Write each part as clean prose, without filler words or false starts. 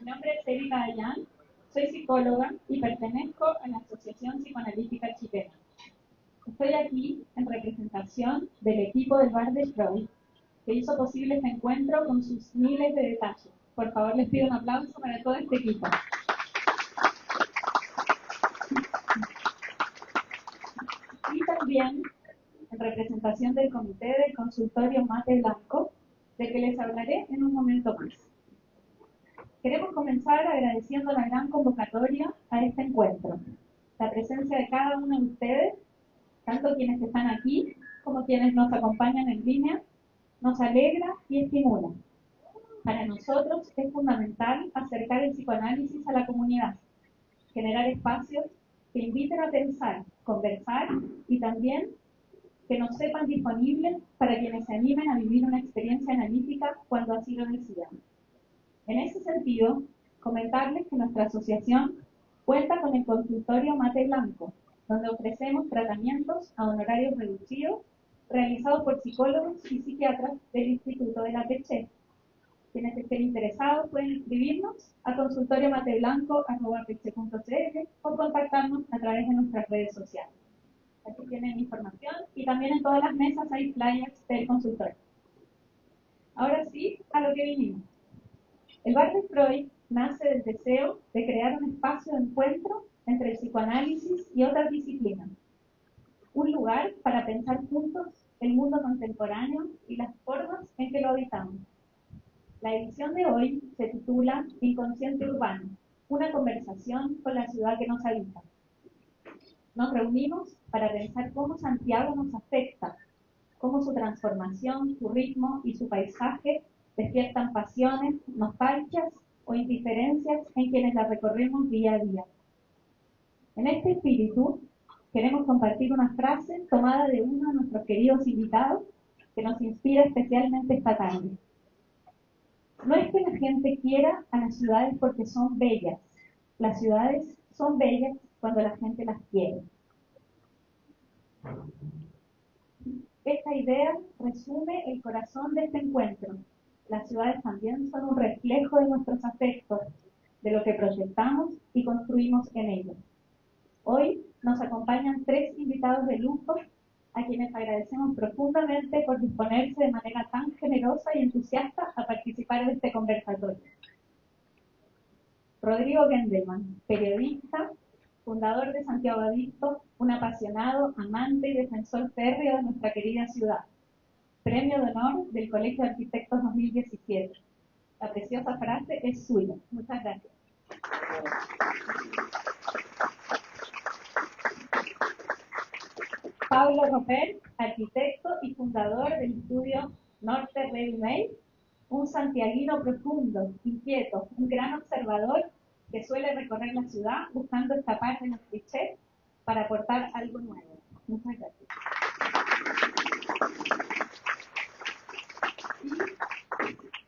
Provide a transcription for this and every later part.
Mi nombre es Erika Dayan, soy psicóloga y pertenezco a la Asociación Psicoanalítica Chilena. Estoy aquí en representación del equipo del Bar de Freud, que hizo posible este encuentro con sus miles de detalles. Por favor, les pido un aplauso para todo este equipo. Y también en representación del comité del consultorio Mate Blanco, del que les hablaré en un momento más. Queremos comenzar agradeciendo la gran convocatoria a este encuentro, la presencia de cada uno de ustedes, tanto quienes están aquí como quienes nos acompañan en línea, nos alegra y estimula. Para nosotros es fundamental acercar el psicoanálisis a la comunidad, generar espacios que inviten a pensar, conversar y también que nos sepan disponibles para quienes se animen a vivir una experiencia analítica cuando así lo decidan. En ese sentido, comentarles que nuestra asociación cuenta con el consultorio Mate Blanco, donde ofrecemos tratamientos a honorarios reducidos realizados por psicólogos y psiquiatras del Instituto de la Peche. Quienes estén interesados pueden inscribirnos a consultoriomateblanco@peche.cl o contactarnos a través de nuestras redes sociales. Aquí tienen información y también en todas las mesas hay flyers del consultorio. Ahora sí, a lo que vinimos. El Bar de Freud nace del deseo de crear un espacio de encuentro entre el psicoanálisis y otras disciplinas. Un lugar para pensar juntos el mundo contemporáneo y las formas en que lo habitamos. La edición de hoy se titula Inconsciente Urbano, una conversación con la ciudad que nos habita. Nos reunimos para pensar cómo Santiago nos afecta, cómo su transformación, su ritmo y su paisaje despiertan pasiones, nostalgias o indiferencias en quienes la recorremos día a día. En este espíritu, queremos compartir una frase tomada de uno de nuestros queridos invitados que nos inspira especialmente esta tarde. No es que la gente quiera a las ciudades porque son bellas. Las ciudades son bellas cuando la gente las quiere. Esta idea resume el corazón de este encuentro. Las ciudades también son un reflejo de nuestros afectos, de lo que proyectamos y construimos en ellos. Hoy nos acompañan 3 invitados de lujo, a quienes agradecemos profundamente por disponerse de manera tan generosa y entusiasta a participar de este conversatorio. Rodrigo Gendelman, periodista, fundador de Santiago Adicto, un apasionado, amante y defensor férreo de nuestra querida ciudad. Premio de honor del Colegio de Arquitectos 2017. La preciosa frase es suya. Muchas gracias. Pablo Roper, arquitecto y fundador del estudio Norte Ready Made, un santiaguino profundo, inquieto, un gran observador que suele recorrer la ciudad buscando escapar de los clichés para aportar algo nuevo. Muchas gracias.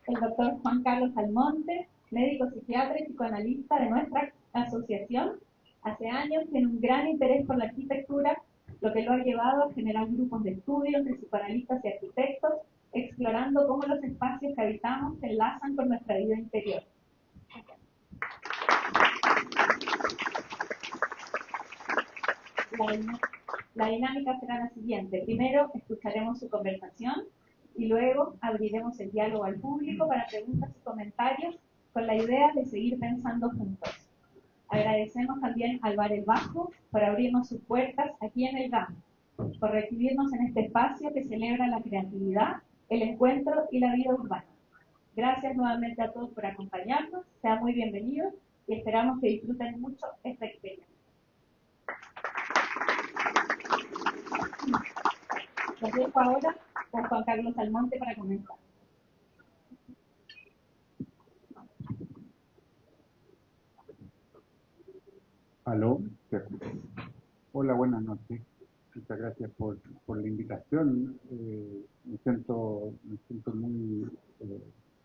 Y el doctor Juan Carlos Almonte, médico psiquiatra y psicoanalista de nuestra asociación, hace años tiene un gran interés por la arquitectura, lo que lo ha llevado a generar grupos de estudio entre psicoanalistas y arquitectos, explorando cómo los espacios que habitamos se enlazan con nuestra vida interior. La dinámica será la siguiente. Primero escucharemos su conversación y luego abriremos el diálogo al público para preguntas y comentarios con la idea de seguir pensando juntos. Agradecemos también al Bar El Bajo por abrirnos sus puertas aquí en el GAM, por recibirnos en este espacio que celebra la creatividad, el encuentro y la vida urbana. Gracias nuevamente a todos por acompañarnos, sean muy bienvenidos y esperamos que disfruten mucho esta experiencia. Los dejo ahora con Juan Carlos Almonte para comenzar. Aló, hola, buenas noches. Muchas gracias por la invitación. Me siento muy,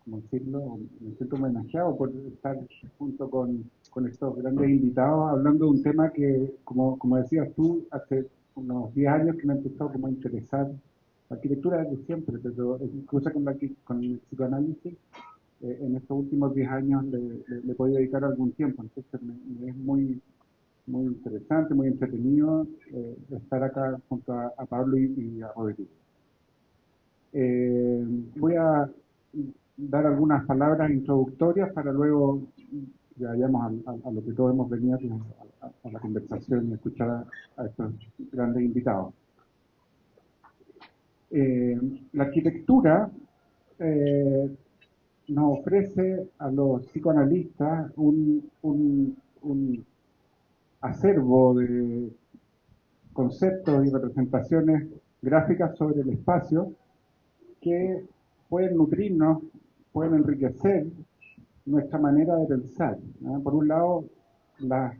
¿cómo decirlo? Me siento homenajeado por estar junto con estos grandes invitados hablando de un tema que, como decías tú, hace unos 10 años que me ha empezado como a interesar. La arquitectura desde siempre, pero incluso con el psicoanálisis en estos últimos 10 años le he podido dedicar algún tiempo, entonces me es muy interesante, muy entretenido estar acá junto a Pablo y a Rodrigo. Voy a dar algunas palabras introductorias para luego que vayamos a lo que todos hemos venido a la conversación y escuchar a estos grandes invitados. La arquitectura nos ofrece a los psicoanalistas un acervo de conceptos y representaciones gráficas sobre el espacio que pueden nutrirnos, pueden enriquecer nuestra manera de pensar, ¿no? Por un lado, la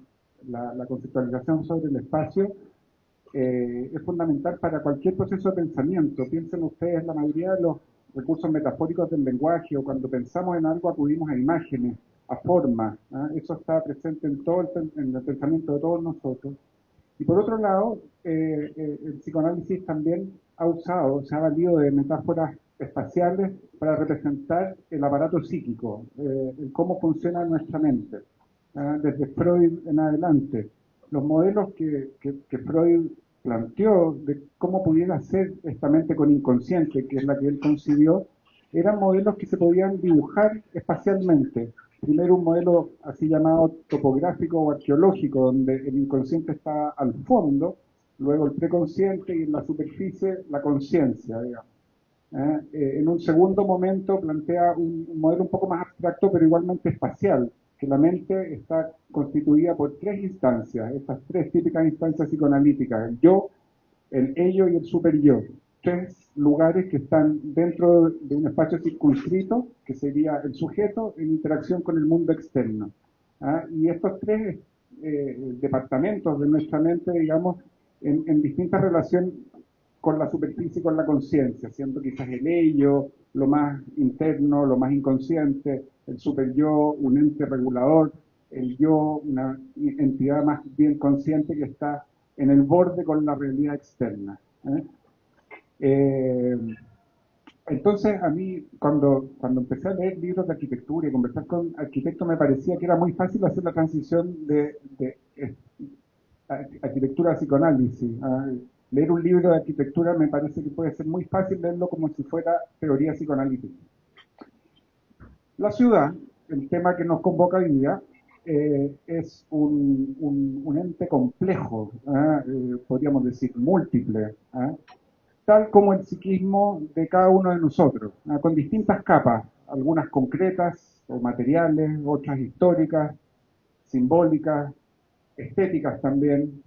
conceptualización sobre el espacio es fundamental para cualquier proceso de pensamiento. Piensen ustedes, la mayoría de los recursos metafóricos del lenguaje, o cuando pensamos en algo acudimos a imágenes, a formas, ¿no? Eso está presente en en el pensamiento de todos nosotros. Y por otro lado, el psicoanálisis también se ha valido de metáforas espaciales para representar el aparato psíquico, el cómo funciona nuestra mente. Desde Freud en adelante, los modelos que Freud planteó de cómo pudiera ser esta mente con inconsciente, que es la que él concibió, eran modelos que se podían dibujar espacialmente. Primero un modelo así llamado topográfico o arqueológico, donde el inconsciente está al fondo, luego el preconsciente y en la superficie la conciencia, digamos. En un segundo momento plantea un modelo un poco más abstracto, pero igualmente espacial, que la mente está constituida por tres instancias, estas tres típicas instancias psicoanalíticas: el yo, el ello y el superyo. Tres lugares que están dentro de un espacio circunscrito, que sería el sujeto en interacción con el mundo externo. Y estos tres departamentos de nuestra mente, digamos, en distinta relación con la superficie y con la conciencia, siendo quizás el ello lo más interno, lo más inconsciente, el superyo un ente regulador, el yo una entidad más bien consciente que está en el borde con la realidad externa. Entonces, a mí, cuando empecé a leer libros de arquitectura y conversar con arquitectos, me parecía que era muy fácil hacer la transición de arquitectura a psicoanálisis. Leer un libro de arquitectura me parece que puede ser muy fácil leerlo como si fuera teoría psicoanalítica. La ciudad, el tema que nos convoca hoy día, es un ente complejo, podríamos decir múltiple, tal como el psiquismo de cada uno de nosotros, con distintas capas, algunas concretas o materiales, otras históricas, simbólicas, estéticas también,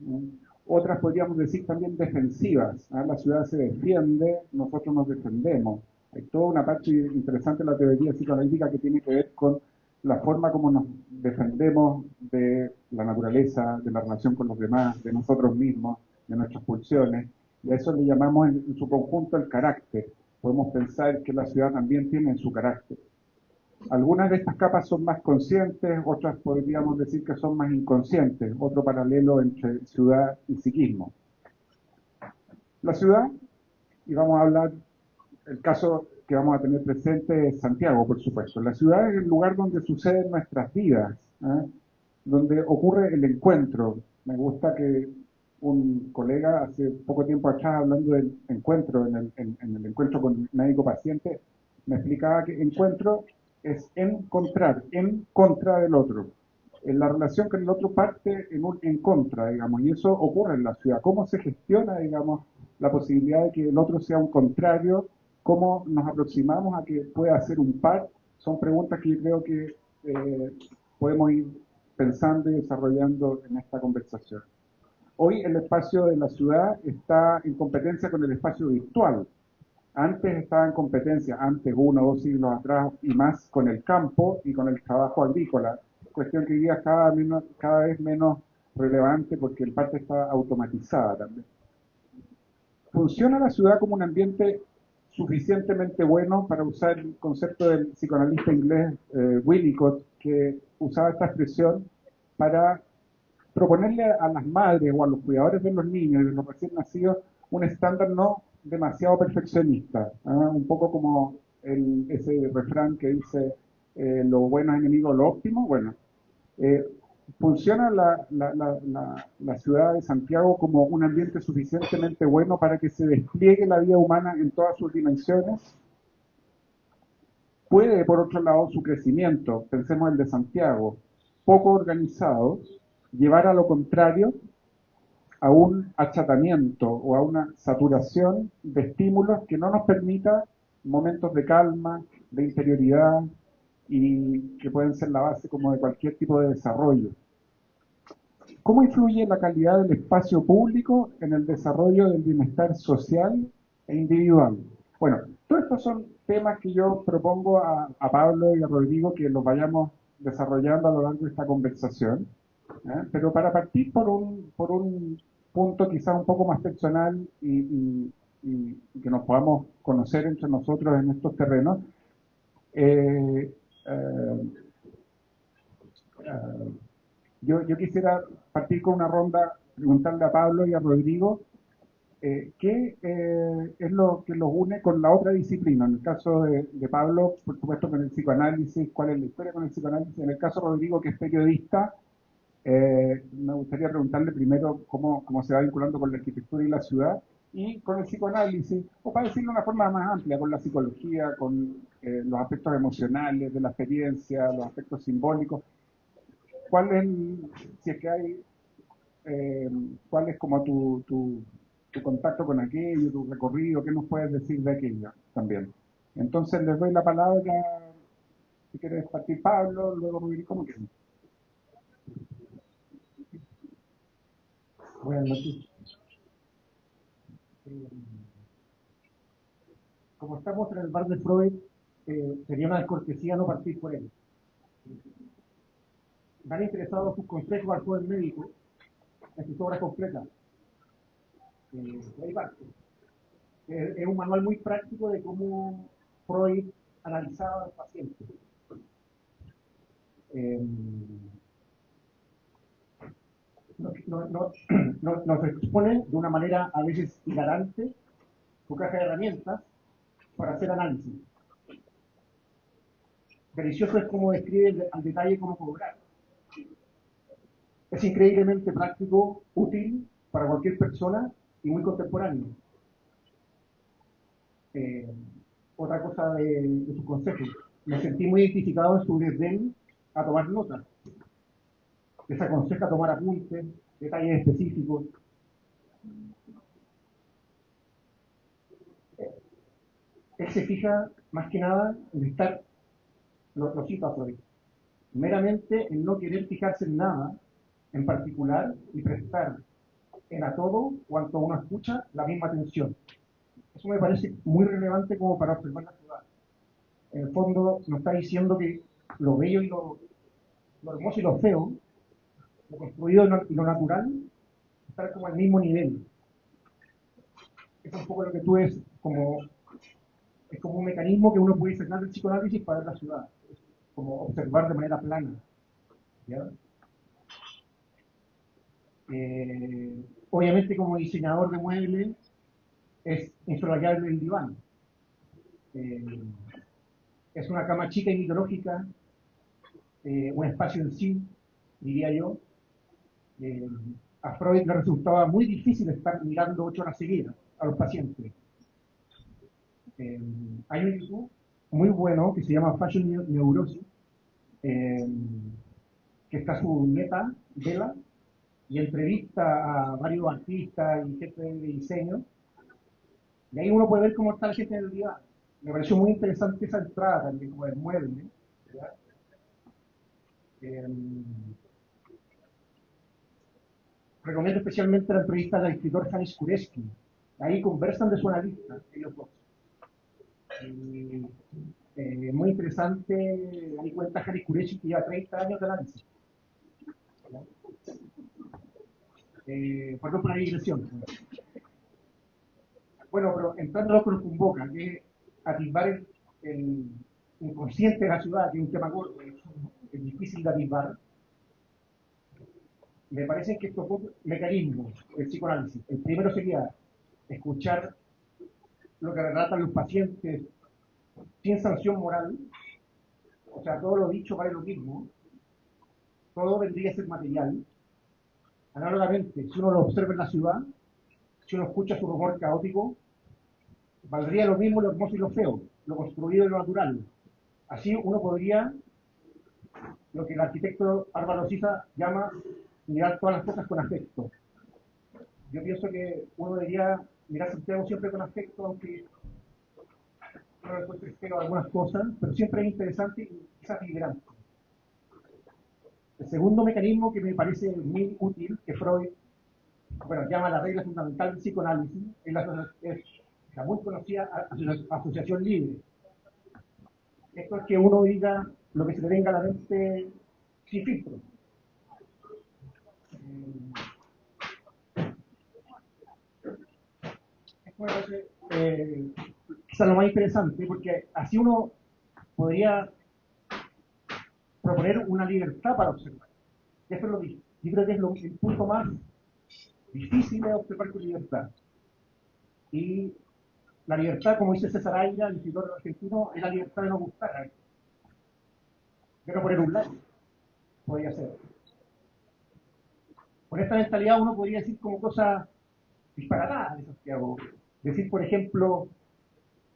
otras podríamos decir también defensivas. La ciudad se defiende, nosotros nos defendemos. Hay toda una parte interesante de la teoría psicoanalítica que tiene que ver con la forma como nos defendemos de la naturaleza, de la relación con los demás, de nosotros mismos, de nuestras pulsiones, y a eso le llamamos en su conjunto el carácter. Podemos pensar que la ciudad también tiene su carácter. Algunas de estas capas son más conscientes, otras podríamos decir que son más inconscientes, otro paralelo entre ciudad y psiquismo. La ciudad, y vamos a hablar, el caso que vamos a tener presente es Santiago, por supuesto. La ciudad es el lugar donde suceden nuestras vidas, donde ocurre el encuentro. Me gusta que un colega hace poco tiempo atrás, hablando del encuentro, en el encuentro con médico-paciente, me explicaba que encuentro es encontrar, en contra del otro. En la relación con el otro parte en contra, digamos, y eso ocurre en la ciudad. ¿Cómo se gestiona, digamos, la posibilidad de que el otro sea un contrario? ¿Cómo nos aproximamos a que pueda ser un par? Son preguntas que yo creo que podemos ir pensando y desarrollando en esta conversación. Hoy el espacio de la ciudad está en competencia con el espacio virtual. Antes estaba en competencia, antes 1 o 2 siglos atrás y más, con el campo y con el trabajo agrícola, cuestión que hoy día es cada vez menos relevante porque en parte está automatizada también. ¿Funciona la ciudad como un ambiente suficientemente bueno, para usar el concepto del psicoanalista inglés Winnicott, que usaba esta expresión para proponerle a las madres o a los cuidadores de los niños y de los recién nacidos un estándar no demasiado perfeccionista, un poco como ese refrán que dice lo bueno es enemigo de lo óptimo. Bueno, eh, ¿funciona la ciudad de Santiago como un ambiente suficientemente bueno para que se despliegue la vida humana en todas sus dimensiones? Puede, por otro lado, su crecimiento, pensemos el de Santiago, poco organizado, llevar a lo contrario, a un achatamiento o a una saturación de estímulos que no nos permita momentos de calma, de interioridad y que pueden ser la base como de cualquier tipo de desarrollo. ¿Cómo influye la calidad del espacio público en el desarrollo del bienestar social e individual? Bueno, todos estos son temas que yo propongo a Pablo y a Rodrigo que los vayamos desarrollando a lo largo de esta conversación. Pero para partir por un punto quizás un poco más personal y que nos podamos conocer entre nosotros en estos terrenos, eh, eh, eh, yo quisiera partir con una ronda, preguntarle a Pablo y a Rodrigo qué es lo que los une con la otra disciplina. En el caso de Pablo, por supuesto, con el psicoanálisis, cuál es la historia con el psicoanálisis. En el caso de Rodrigo, que es periodista, me gustaría preguntarle primero cómo se va vinculando con la arquitectura y la ciudad y con el psicoanálisis, o para decirlo de una forma más amplia, con la psicología, con los aspectos emocionales de la experiencia, los aspectos simbólicos. ¿Cuál es, si es que hay, cuál es como tu contacto con aquello, tu recorrido, qué nos puedes decir de aquello también? Entonces les doy la palabra, si quieres partir Pablo, luego Rodrigo, como quieras. Buenas noches. Como estamos en el bar de Freud, sería una descortesía no partir por él. Me han interesado sus consejos al joven médico en sus obras completas. Hay parte. Es un manual muy práctico de cómo Freud analizaba al paciente. Nos expone de una manera a veces hilarante su caja de herramientas para hacer análisis. Delicioso es cómo describe al detalle cómo cobrar. Es increíblemente práctico, útil para cualquier persona y muy contemporáneo. Otra cosa de sus consejos. Me sentí muy identificado en su desdén a tomar notas. Les aconseja tomar apuntes, detalles específicos. Él se fija más que nada en estar, lo cito a Freud, meramente en no querer fijarse en nada en particular y prestar a todo cuanto uno escucha la misma atención. Eso me parece muy relevante como para observar la ciudad. En el fondo nos está diciendo que lo bello y lo hermoso y lo feo, lo construido y lo natural, están como al mismo nivel. Es un poco lo que tú ves es como un mecanismo que uno puede sacar del psicoanálisis para ver la ciudad, como observar de manera plana. ¿Ya? Obviamente como diseñador de muebles es insoslayable el diván. Es una cama chica y mitológica, un espacio en sí, diría yo. A Freud le resultaba muy difícil estar mirando 8 horas seguidas a los pacientes. Hay un YouTube muy bueno que se llama Fashion Neurosis, que está su nieta, Vela, y entrevista a varios artistas y jefes de diseño. Y ahí uno puede ver cómo está la gente en el día. Me pareció muy interesante esa entrada también, como del mueble. Recomiendo especialmente la entrevista del escritor Janis Kureski. Ahí conversan de su analista, ellos dos. Muy interesante, ahí cuenta Janis Kureski que lleva 30 años de análisis. Perdón por la digresión. Bueno, pero entrando a lo que nos convoca, que es atisbar el inconsciente de la ciudad, que es un tema gordo, es difícil de atisbar. Me parece que estos dos mecanismos del psicoanálisis, el primero sería escuchar lo que relatan los pacientes sin sanción moral, o sea, todo lo dicho vale lo mismo, todo vendría a ser material. Análogamente, si uno lo observa en la ciudad, si uno escucha su rumor caótico, valdría lo mismo lo hermoso y lo feo, lo construido y lo natural. Así uno podría, lo que el arquitecto Álvaro Siza llama, mirar todas las cosas con afecto. Yo pienso que uno debería mirar Santiago siempre con afecto, aunque uno encuentre feo algunas cosas, pero siempre es interesante y quizás vibrante. El segundo mecanismo que me parece muy útil, que Freud llama la regla fundamental del psicoanálisis, es la muy conocida asociación libre. Esto es que uno diga lo que se le venga a la mente sin filtro. Esto me parece quizás lo más interesante, porque así uno podría proponer una libertad para observar. Eso es lo que yo creo que es el punto más difícil de observar con libertad. Y la libertad, como dice César Aira, el escritor argentino, es la libertad de no gustar, de no poner un like, podría ser. Con esta mentalidad uno podría decir como cosas disparatadas de Santiago. Decir, por ejemplo,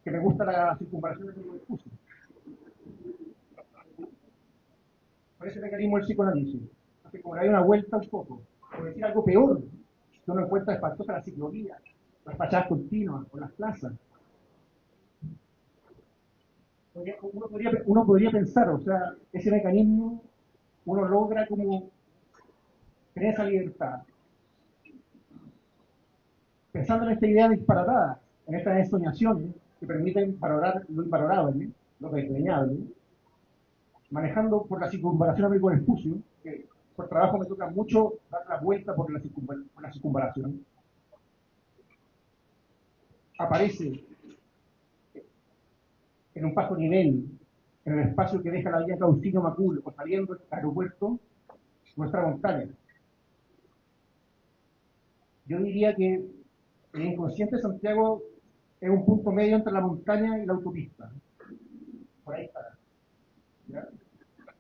que me gusta la circunvalación del Vespucio. Por ese mecanismo del psicoanálisis. Entonces, como le hay una vuelta un poco. O decir algo peor, que uno encuentra espantosa la ciclovía, las fachadas continuas, o las plazas. Uno podría pensar, o sea, ese mecanismo uno logra como tener esa libertad. Pensando en esta idea disparatada, en estas ensoñaciones que permiten valorar lo invalorable, lo desdeñable, manejando por la circunvalación a Américo Vespucio, que por trabajo me toca mucho dar la vuelta por la circunvalación, aparece en un paso nivel, en el espacio que deja la vía Caustino Macul, o saliendo del aeropuerto, nuestra montaña. Yo diría que el inconsciente de Santiago es un punto medio entre la montaña y la autopista. Por ahí está. ¿Ya?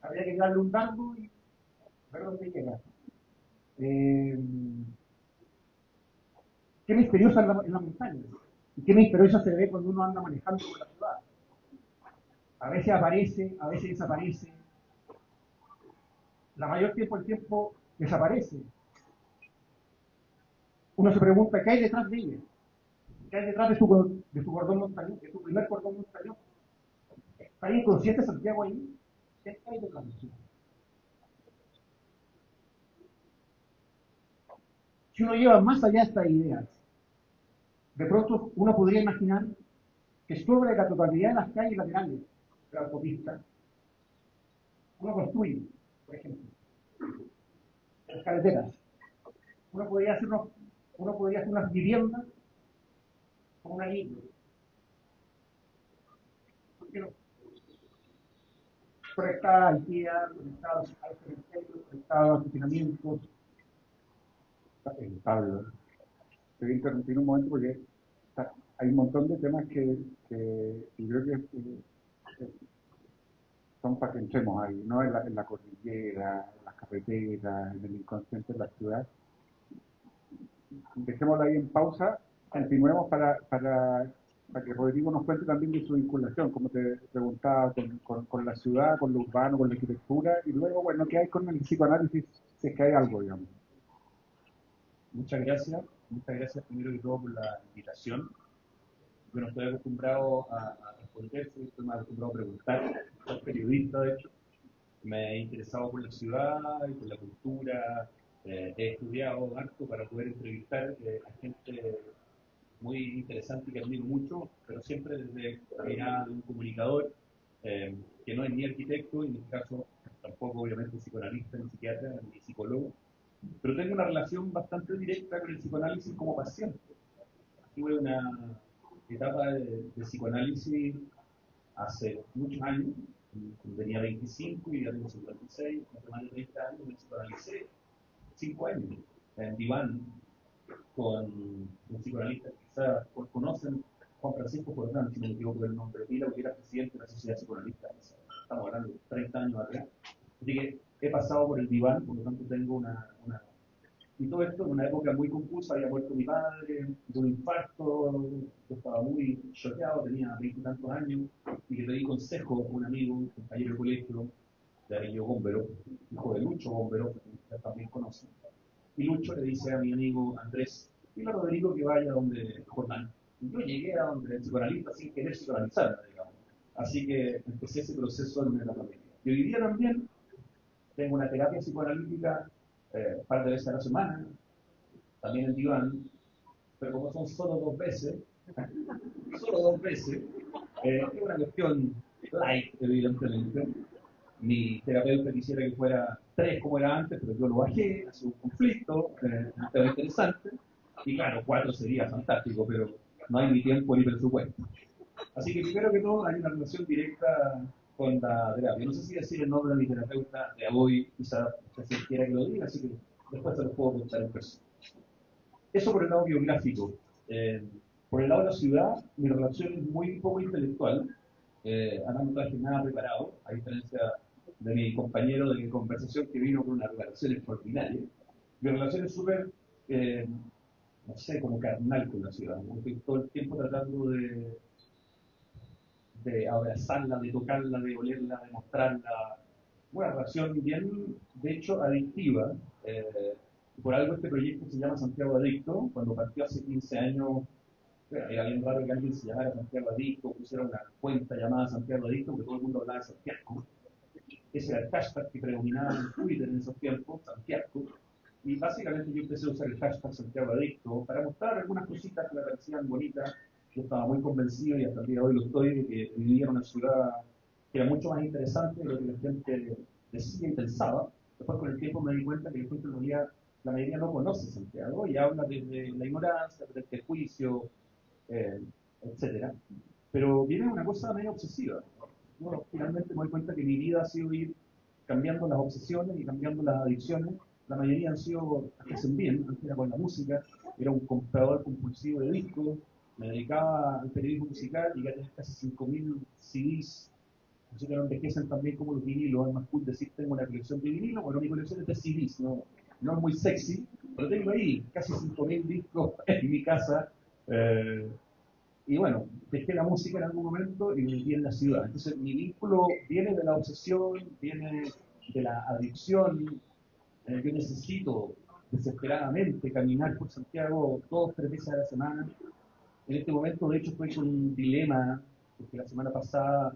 Habría que darle un dardo y ver dónde llega. Qué misteriosa es la montaña. Y qué misteriosa se ve cuando uno anda manejando por la ciudad. A veces aparece, a veces desaparece. La mayor tiempo del tiempo desaparece. Uno se pregunta qué hay detrás de ella. ¿Qué hay detrás de su cordón montañoso, de su primer cordón montañoso? ¿Está inconsciente Santiago ahí? ¿Qué hay detrás de eso? Si uno lleva más allá estas ideas, de pronto uno podría imaginar que sobre la totalidad de las calles laterales de la autopista, uno construye, por ejemplo, las carreteras. Uno podría hacer, unas viviendas con una línea. ¿Por qué no? Conectadas a IKEA, conectadas a los cementerios, conectadas a funcionamientos. Pablo, te voy a interrumpir un momento porque hay un montón de temas que yo creo que son para que entremos ahí, ¿no? En la cordillera, en las carreteras, en el inconsciente de la ciudad. Dejémoslo ahí en pausa, continuemos para que Rodrigo nos cuente también de su vinculación, como te preguntaba, con la ciudad, con lo urbano, con la arquitectura, y luego, bueno, ¿qué hay con el psicoanálisis? Si es que hay algo, digamos. Muchas gracias primero que todo por la invitación. Yo no estoy acostumbrado a responder, estoy más acostumbrado a preguntar. Soy periodista, de hecho. Me he interesado por la ciudad y por la cultura. He estudiado harto para poder entrevistar a gente muy interesante que admiro mucho, pero siempre desde la mirada de un comunicador que no es ni arquitecto, y en este caso tampoco obviamente psicoanalista, ni psiquiatra, ni psicólogo, pero tengo una relación bastante directa con el psicoanálisis como paciente. Tuve una etapa de psicoanálisis hace muchos años, cuando tenía 25 y ya tengo 56, hace más de 30 años me psicoanalicé 5 años en diván con un psicoanalista que quizás conocen, Juan Francisco Jordán, si no me equivoco el nombre, pila, porque era presidente de la Sociedad Psicoanalista. estamos hablando de 30 años atrás. Así que he pasado por el diván, por lo tanto tengo una... Y todo esto en una época muy confusa, había muerto mi padre de un infarto, yo estaba muy choqueado, tenía 20 y tantos años, y que pedí consejo a un amigo, un compañero de colegio, de apellido Gómbero, hijo de Lucho Gómbero, que ustedes también conocen. Y Lucho le dice a mi amigo Andrés, dile a Rodrigo que vaya donde Jordán. Y yo llegué a donde el psicoanalista sin querer psicoanalizarme, digamos. Así que empecé ese proceso en la familia. Y hoy día también tengo una terapia psicoanalítica un par de veces a la semana, también en diván, pero como son solo dos veces, es una cuestión light, evidentemente. Mi terapeuta quisiera que fuera 3 como era antes, pero yo lo bajé, ha sido un conflicto, un tema interesante, y claro, 4 sería fantástico, pero no hay ni tiempo ni presupuesto. Así que primero que todo hay una relación directa con la terapia. No sé si decir el nombre de mi terapeuta de hoy, quizás si quiera que lo diga, así que después se los puedo contar en persona. Eso por el lado biográfico. Por el lado de la ciudad, mi relación es muy poco intelectual. Además no traje nada preparado, a diferencia de mi compañero de conversación que vino con una relación extraordinaria. Mi relación es súper, no sé, como carnal con la ciudad. Estoy todo el tiempo tratando de abrazarla, de tocarla, de olerla, de mostrarla. Una relación bien, de hecho, adictiva. Por algo este proyecto se llama Santiago Adicto. Cuando partió hace 15 años, era bien raro que alguien se llamara Santiago Adicto, pusiera una cuenta llamada Santiago Adicto, porque todo el mundo hablaba de Santiago. Ese era el hashtag que predominaba en Twitter en esos tiempos, Santiago. Y básicamente yo empecé a usar el hashtag Santiago Adicto para mostrar algunas cositas que me parecían bonitas. Yo estaba muy convencido, y hasta el día de hoy lo estoy, de que vivía en una ciudad que era mucho más interesante de lo que la gente decía y pensaba. Después con el tiempo me di cuenta que la gente en realidad, la mayoría no conoce Santiago y habla desde la ignorancia, desde el prejuicio, eh, etcétera. Pero viene una cosa medio obsesiva. Bueno, finalmente me doy cuenta que mi vida ha sido ir cambiando las obsesiones y cambiando las adicciones. La mayoría han sido, hacen bien, antes era con la música, era un comprador compulsivo de discos, me dedicaba al periodismo musical, llegué a tener casi 5.000 CDs, así que no envejecen también como los vinilos, es más cool decir tengo una colección de vinilos, bueno, mi colección es de CDs, no, no es muy sexy, pero tengo ahí casi 5.000 discos en mi casa, eh, y bueno, dejé la música en algún momento y me metí en la ciudad. Entonces mi vínculo viene de la obsesión, viene de la adicción. Yo necesito desesperadamente caminar por Santiago 2 o 3 veces a la semana. En este momento, de hecho, estoy con un dilema, porque la semana pasada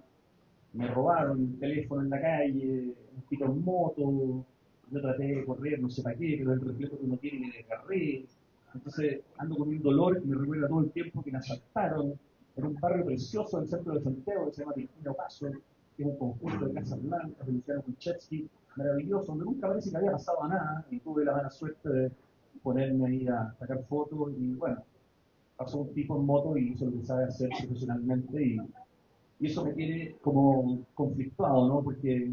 me robaron el teléfono en la calle, me quitó en moto, yo traté de correr, no sé para qué, pero el reflejo que uno tiene me desgarré. Entonces ando con un dolor que me recuerda todo el tiempo que me asaltaron en un barrio precioso del centro de Santiago que se llama Pintino Paso, que es un conjunto de casas blancas de Luciano Kuczewski, maravilloso, donde nunca parece que había pasado nada, y tuve la mala suerte de ponerme ahí a sacar fotos, y bueno, pasó un tipo en moto y hizo lo que sabe hacer profesionalmente, y eso me tiene como conflictuado, ¿no? Porque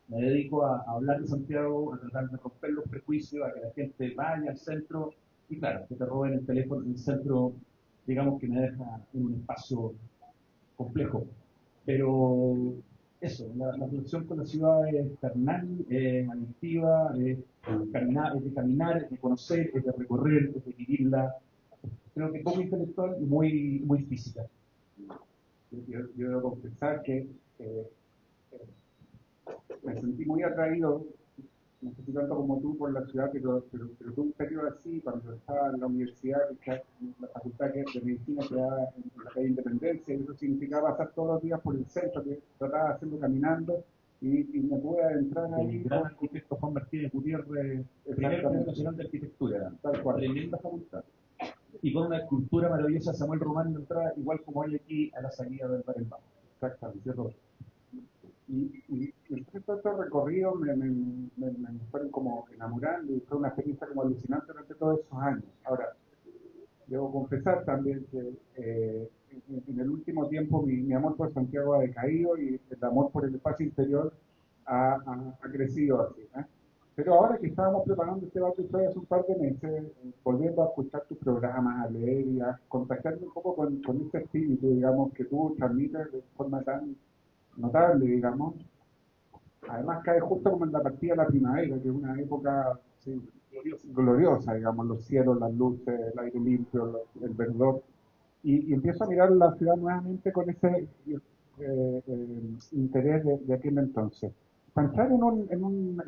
me dedico a hablar de Santiago, a tratar de romper los prejuicios, a que la gente vaya al centro, y claro, que te roben el teléfono en el centro, digamos que me deja en un espacio complejo. Pero eso, la relación con la ciudad es carnal, es adictiva, es de caminar, es de conocer, es de recorrer, es de vivirla. Creo que poco intelectual y muy física. Yo debo confesar que eh, me sentí muy atraído, no sé si tanto como tú, por la ciudad, pero tuve un periodo así cuando estaba en la universidad, la facultad de medicina que da en la calle Independencia, y eso significaba pasar todos los días por el centro, que trataba de hacerlo caminando, y me pude adentrar El ahí gran arquitecto Juan Martínez Gutiérrez, primer premio nacional de arquitectura, tal cual. tremenda facultad. Y con una escultura maravillosa de Samuel Román en la entrada, igual como hay aquí a la salida del Bar El Bajo. Exactamente, Roberto. Y entonces todo este recorrido me fueron como enamorando y fue una experiencia como alucinante durante todos esos años. Ahora, debo confesar también que en el último tiempo mi amor por Santiago ha decaído y el amor por el espacio interior ha crecido así, ¿eh? Pero ahora que estábamos preparando este debate hace un par de meses, volviendo a escuchar tus programas, a leer y a contactarme un poco con este espíritu, digamos, que tú transmites de forma tan notable, digamos. Además cae justo como en la partida de la primavera, que es una época sí, gloriosa, digamos, los cielos, las luces, el aire limpio, el verdor. Y empiezo a mirar la ciudad nuevamente con ese interés de aquel entonces. Para entrar en un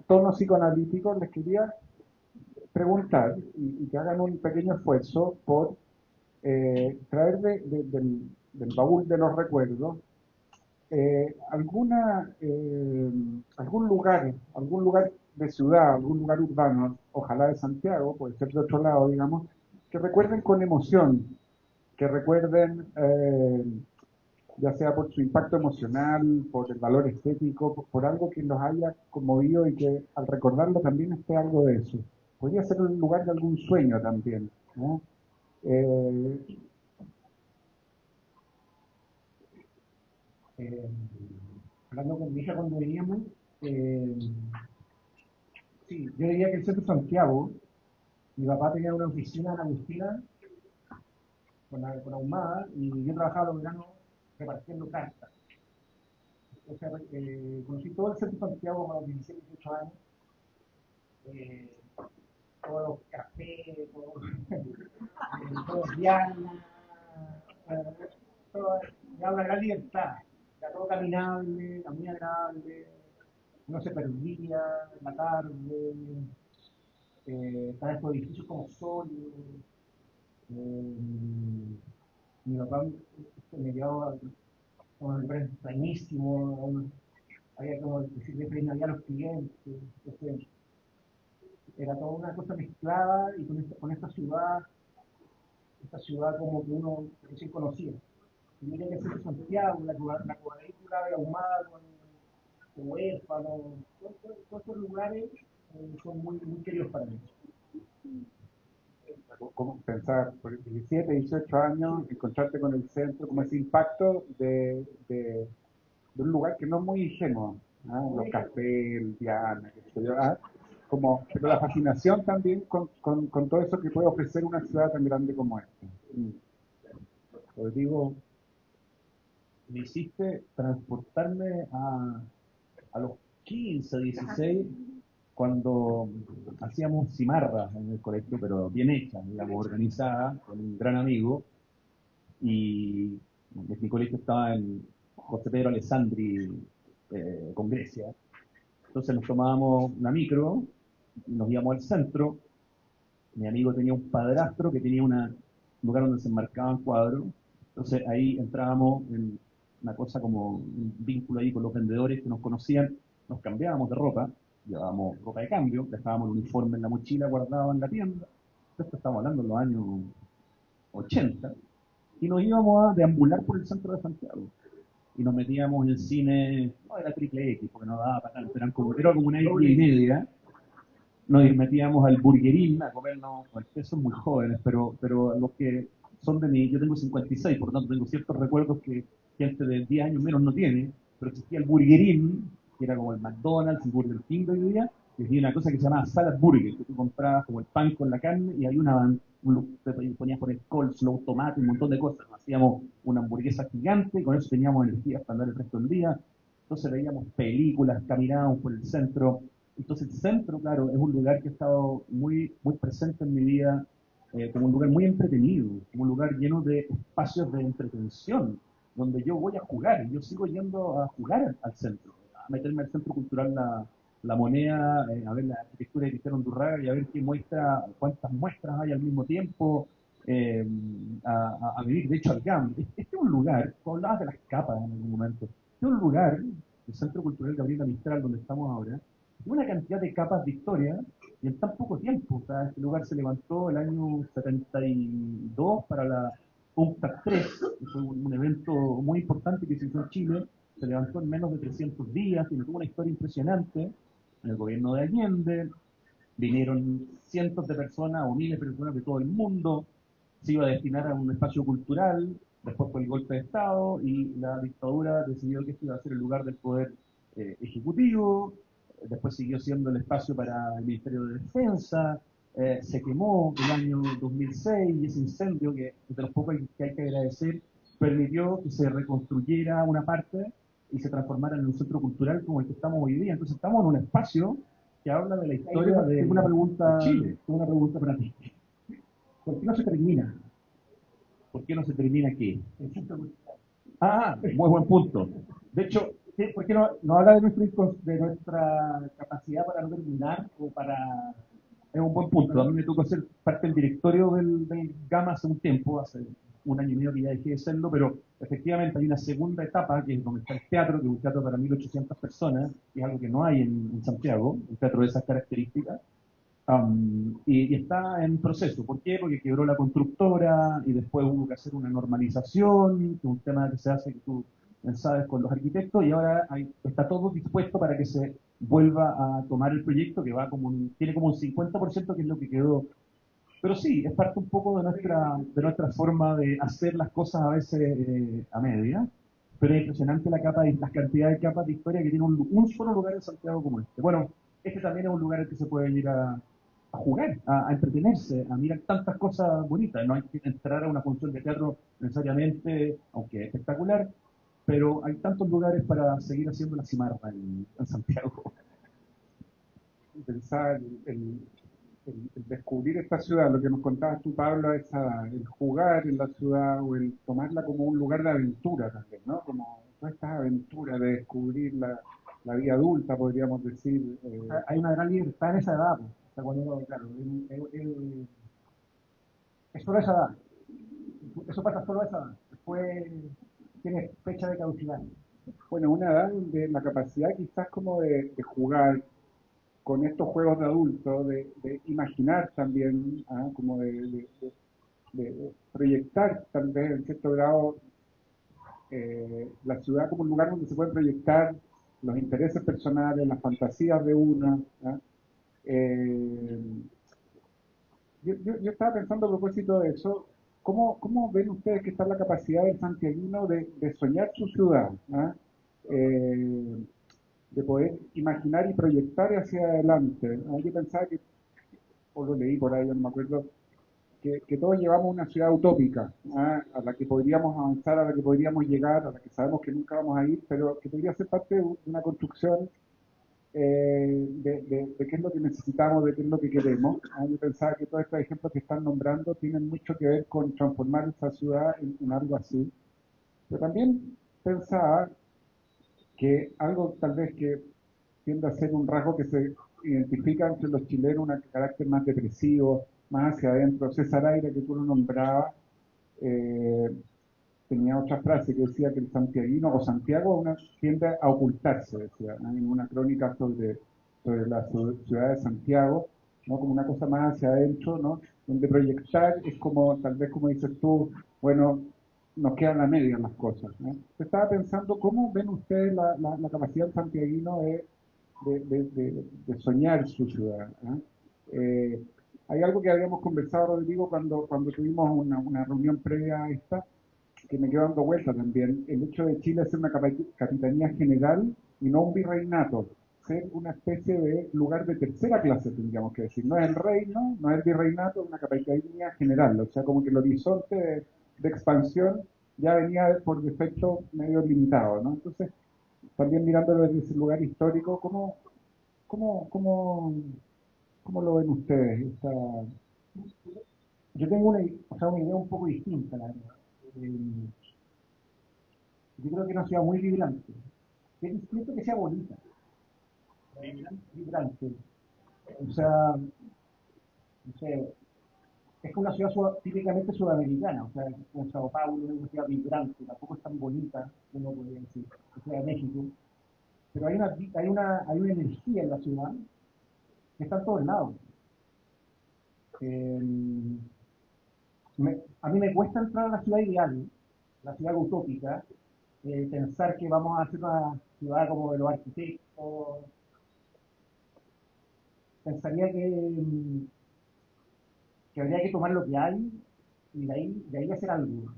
tono psicoanalítico, les quería preguntar y que hagan un pequeño esfuerzo por traer del baúl de los recuerdos algún lugar de ciudad, algún lugar urbano, ojalá de Santiago, puede ser de otro lado, digamos, que recuerden con emoción, que recuerden ya sea por su impacto emocional, por el valor estético, por algo que nos haya conmovido y que al recordarlo también esté algo de eso. Podría ser un lugar de algún sueño también, ¿no? Eh, Eh, hablando con mi hija cuando veníamos, eh, sí, yo diría que el centro de Santiago, mi papá tenía una oficina en Agustina con Ahumada y yo trabajaba los veranos repartiendo cartas. O sea, conocí todo el centro de Santiago a los 17, 18 años, eh, todos los cafés, todos Diana, eh, todo, ya una gran libertad, ya todo caminable, muy agradable, no se perdía en la tarde, estaban estos edificios como sólidos. Eh, mi papá me llevaba a un lugar extrañísimo, había como decirle feliz Navidad a los clientes, entonces, era toda una cosa mezclada y con esta ciudad como que uno recién conocía. Y mira que es de Santiago, la cuadrícula de Ahumada con Huérfano, todos estos lugares son muy queridos para mí. ¿Cómo pensar, por 17, 18 años, encontrarte con el centro, como ese impacto de un lugar que no es muy ingenuo, ¿ah? Los cafés, el Diana, qué sé yo, ¿ah? Como, pero la fascinación también con todo eso que puede ofrecer una ciudad tan grande como esta. Pues digo, me hiciste transportarme a los 15, 16, cuando hacíamos cimarras en el colegio, pero bien hechas, digamos, organizadas, con un gran amigo, y mi colegio estaba en José Pedro Alessandri, con Grecia. Entonces nos tomábamos una micro, nos íbamos al centro. Mi amigo tenía un padrastro que tenía un lugar donde se enmarcaban cuadros. Entonces ahí entrábamos en una cosa como un vínculo ahí con los vendedores que nos conocían, nos cambiábamos de ropa, llevábamos ropa de cambio, dejábamos el uniforme en la mochila guardado en la tienda. Esto estamos hablando en los años 80, y nos íbamos a deambular por el centro de Santiago. Y nos metíamos en el cine, no era triple X, porque no daba para tanto, era como una X y media. Nos metíamos al burguerín a comernos, bueno, ustedes son muy jóvenes, pero los que son de mí, yo tengo 56, por lo tanto tengo ciertos recuerdos que gente de 10 años menos no tiene, pero existía el burguerín, que era como el McDonald's, el Burger King de hoy día, y había una cosa que se llamaba salad burger, que tú comprabas como el pan con la carne y hay te ponías por el coleslaw, tomate, un montón de cosas. Hacíamos una hamburguesa gigante y con eso teníamos energía para andar el resto del día. Entonces veíamos películas, caminábamos por el centro. Entonces el centro, claro, es un lugar que ha estado muy presente en mi vida, como un lugar muy entretenido, como un lugar lleno de espacios de entretención, donde yo voy a jugar, yo sigo yendo a jugar al centro, a meterme al Centro Cultural La Moneda, a ver la arquitectura de Cristiano Undurraga y a ver qué muestra, cuántas muestras hay al mismo tiempo, eh, a vivir, de hecho, al GAM. Este es un lugar, tú hablabas de las capas en algún momento, este es un lugar, el Centro Cultural Gabriela Mistral, donde estamos ahora, una cantidad de capas de historia y en tan poco tiempo. O sea, este lugar se levantó el año 72 para la UNCTAD 3, que fue un evento muy importante que se hizo en Chile. Se levantó en menos de 300 días, y tuvo una historia impresionante en el gobierno de Allende. Vinieron cientos de personas o miles de personas de todo el mundo. Se iba a destinar a un espacio cultural. Después fue el golpe de Estado y la dictadura decidió que este iba a ser el lugar del poder ejecutivo. Después siguió siendo el espacio para el Ministerio de Defensa. Se quemó el año 2006 y ese incendio, que de los pocos que hay que agradecer, permitió que se reconstruyera una parte y se transformara en un centro cultural como el que estamos hoy día. Entonces estamos en un espacio que habla de la historia de Chile. Tengo una pregunta para ti. ¿Por qué no se termina? ¿Por qué no se termina qué? El centro cultural. Muy buen punto. De hecho, ¿Por qué no habla de nuestra capacidad para no terminar o para... es un buen punto. A mí me tocó ser parte del directorio del GAMA hace un tiempo, hace un año y medio que ya dejé de serlo, pero efectivamente hay una segunda etapa, que es donde está el teatro, que es un teatro para 1.800 personas, que es algo que no hay en Santiago, un teatro de esas características, y está en proceso. ¿Por qué? Porque quebró la constructora y después hubo que hacer una normalización, que es un tema que se hace, que tú sabes, con los arquitectos, y ahora está todo dispuesto para que se vuelva a tomar el proyecto, que va tiene como un 50%, que es lo que quedó. Pero sí, es parte un poco de nuestra forma de hacer las cosas a veces a media, pero es impresionante las cantidades de capas de historia que tiene un solo lugar en Santiago como este. Bueno, este también es un lugar al que se puede ir a jugar, a entretenerse, a mirar tantas cosas bonitas. No hay que entrar a una función de teatro necesariamente, aunque es espectacular, pero hay tantos lugares para seguir haciendo la cimarra en Santiago. Pensar el descubrir esta ciudad, lo que nos contabas tú, Pablo, el jugar en la ciudad o el tomarla como un lugar de aventura también, ¿no? Como todas estas aventuras de descubrir la vida adulta, podríamos decir. Hay una gran libertad en esa edad. Pues. O sea, cuando uno, claro, es solo esa edad. Eso pasa solo a esa edad. Después tiene fecha de caducidad. Bueno, una edad donde la capacidad quizás como de jugar con estos juegos de adultos, de imaginar también, como de proyectar tal vez en cierto grado la ciudad como un lugar donde se pueden proyectar los intereses personales, las fantasías de una. Eh, yo estaba pensando a propósito de eso, ¿cómo ven ustedes que está la capacidad del santiaguino de soñar su ciudad? Eh, de poder imaginar y proyectar hacia adelante. Yo pensaba que, o lo leí por ahí, no me acuerdo, que todos llevamos una ciudad utópica, a la que podríamos avanzar, a la que podríamos llegar, a la que sabemos que nunca vamos a ir, pero que podría ser parte de una construcción de qué es lo que necesitamos, de qué es lo que queremos. Yo pensaba que todos estos ejemplos que están nombrando tienen mucho que ver con transformar esa ciudad en algo así. Pero también pensaba que algo tal vez que tiende a ser un rasgo que se identifica entre los chilenos, un carácter más depresivo, más hacia adentro. César Aira, que tú lo nombrabas, eh, tenía otra frase que decía que el santiaguino o Santiago tiende a ocultarse, decía, ¿no? En una crónica sobre la ciudad de Santiago, ¿no? Como una cosa más hacia adentro, ¿no? Donde proyectar es como, tal vez como dices tú, bueno, nos quedan a medias las cosas, ¿no? Estaba pensando, ¿cómo ven ustedes la capacidad del santiaguino de soñar su ciudad? Hay algo que habíamos conversado, Rodrigo, cuando tuvimos una reunión previa a esta, que me quedo dando vuelta también, el hecho de Chile ser una capitanía general y no un virreinato, ser una especie de lugar de tercera clase, tendríamos que decir. No es el reino, no es el virreinato, es una capitanía general, o sea, como que el horizonte de expansión ya venía por defecto medio limitado, ¿no? Entonces, también mirándolo desde ese lugar histórico, cómo, cómo, cómo lo ven ustedes? Yo tengo una idea un poco distinta, la verdad. Yo creo que es una ciudad muy vibrante. Es distinto que sea bonita. Vibrante. O sea, no sé, es una ciudad típicamente sudamericana. O sea, como Sao Paulo es una ciudad vibrante, tampoco es tan bonita, uno podría decir, o sea, México. Pero hay una energía en la ciudad que está en todos lados. Eh, a mí me cuesta entrar a la ciudad ideal, la ciudad utópica, pensar que vamos a hacer una ciudad como de los arquitectos. Pensaría que habría que tomar lo que hay y de ahí hacer algo,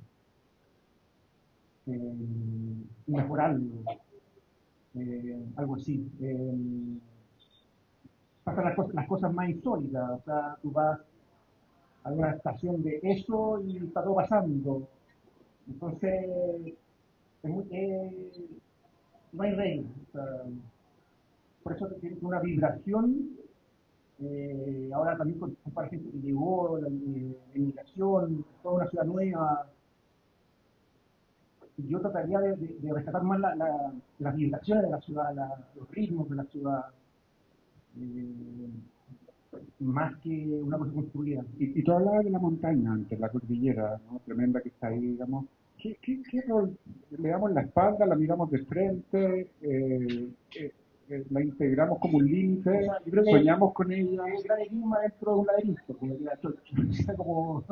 y mejorarlo, algo así. Pasan las cosas más insólitas, o sea, tú vas a una estación de eso y está todo pasando. Entonces, es muy, no hay reglas. O sea, por eso tiene una vibración. Ahora también para gente que llegó, la inmigración, toda una ciudad nueva. Y yo trataría de rescatar más las vibraciones de la ciudad, los ritmos de la ciudad, eh, más que una cosa construida. Y tú hablabas de la montaña antes, la cordillera, ¿no? Tremenda que está ahí, digamos. ¿Qué rol? ¿Le damos la espalda, la miramos de frente, la integramos como un límite, O sea, yo creo que soñamos con ella? es un enigma dentro de un laberinto, como diría Churchill. Como,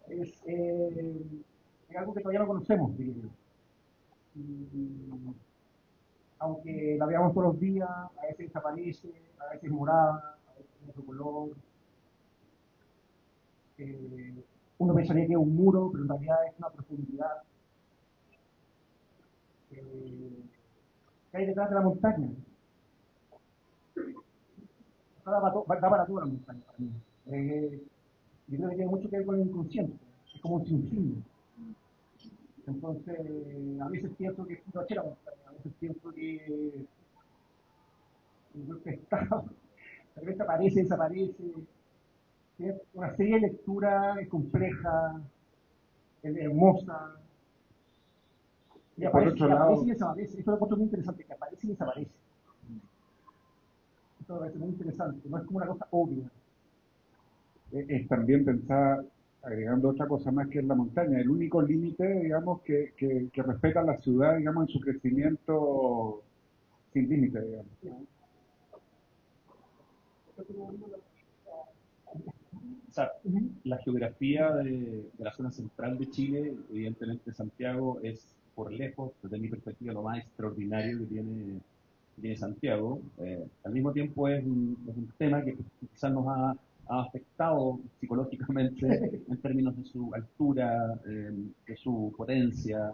es, es algo que todavía no conocemos, diría yo. Y, aunque la veamos todos los días, a veces desaparece, a veces morada, a veces tiene otro color. Eh, Uno pensaría que es un muro, pero en realidad es una profundidad. Eh, ¿Qué hay detrás de la montaña? Da para toda la montaña para mí. Yo creo que tiene mucho que ver con el inconsciente, es como un sinfín. Entonces, a veces pienso que es puro la montaña, a veces pienso que el golpe de estado, de repente aparece, desaparece. Tiene una serie de lecturas, es compleja, es hermosa, Y por otro lado, y desaparece. Esto lo encuentro muy interesante, que aparece y desaparece. Esto me parece muy interesante, no es como una cosa obvia. es también pensar, agregando otra cosa más que es la montaña, el único límite, digamos, que respeta la ciudad, digamos, en su crecimiento sin límite, digamos, ¿no? O sea, la geografía de la zona central de Chile, evidentemente Santiago es por lejos, desde mi perspectiva, lo más extraordinario que tiene Santiago. Al mismo tiempo es un tema que quizás nos ha afectado psicológicamente en términos de su altura, de su potencia.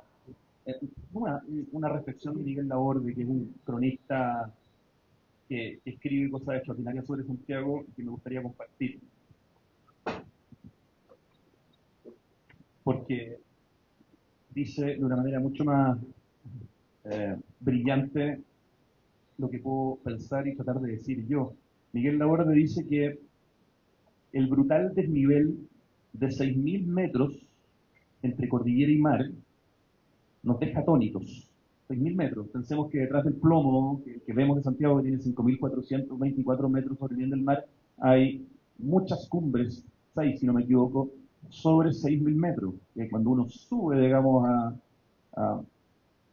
Eh, una, una reflexión de Miguel Laborde, que es un cronista que escribe cosas extraordinarias sobre Santiago, que me gustaría compartir, porque dice de una manera mucho más brillante lo que puedo pensar y tratar de decir yo. Miguel Laborde dice que el brutal desnivel de 6.000 metros entre cordillera y mar nos deja atónitos. 6.000 metros. Pensemos que detrás del plomo que vemos de Santiago, que tiene 5.424 metros sobre el nivel del mar, hay muchas cumbres, 6 si no me equivoco, sobre 6.000 metros. Que cuando uno sube, digamos, a,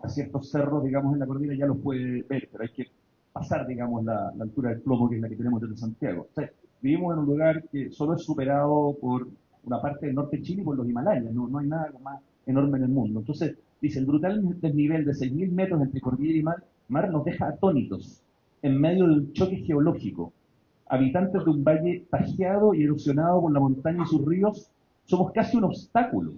a ciertos cerros, digamos, en la cordillera ya los puede ver, pero hay que pasar, digamos, la altura del plomo, que es la que tenemos desde Santiago. O sea, vivimos en un lugar que solo es superado por una parte del norte de Chile y por los Himalayas, no hay nada más enorme en el mundo. Entonces, dice, el brutal desnivel de 6.000 metros entre cordillera y mar nos deja atónitos en medio de un choque geológico. Habitantes de un valle tajeado y erosionado por la montaña y sus ríos, somos casi un obstáculo.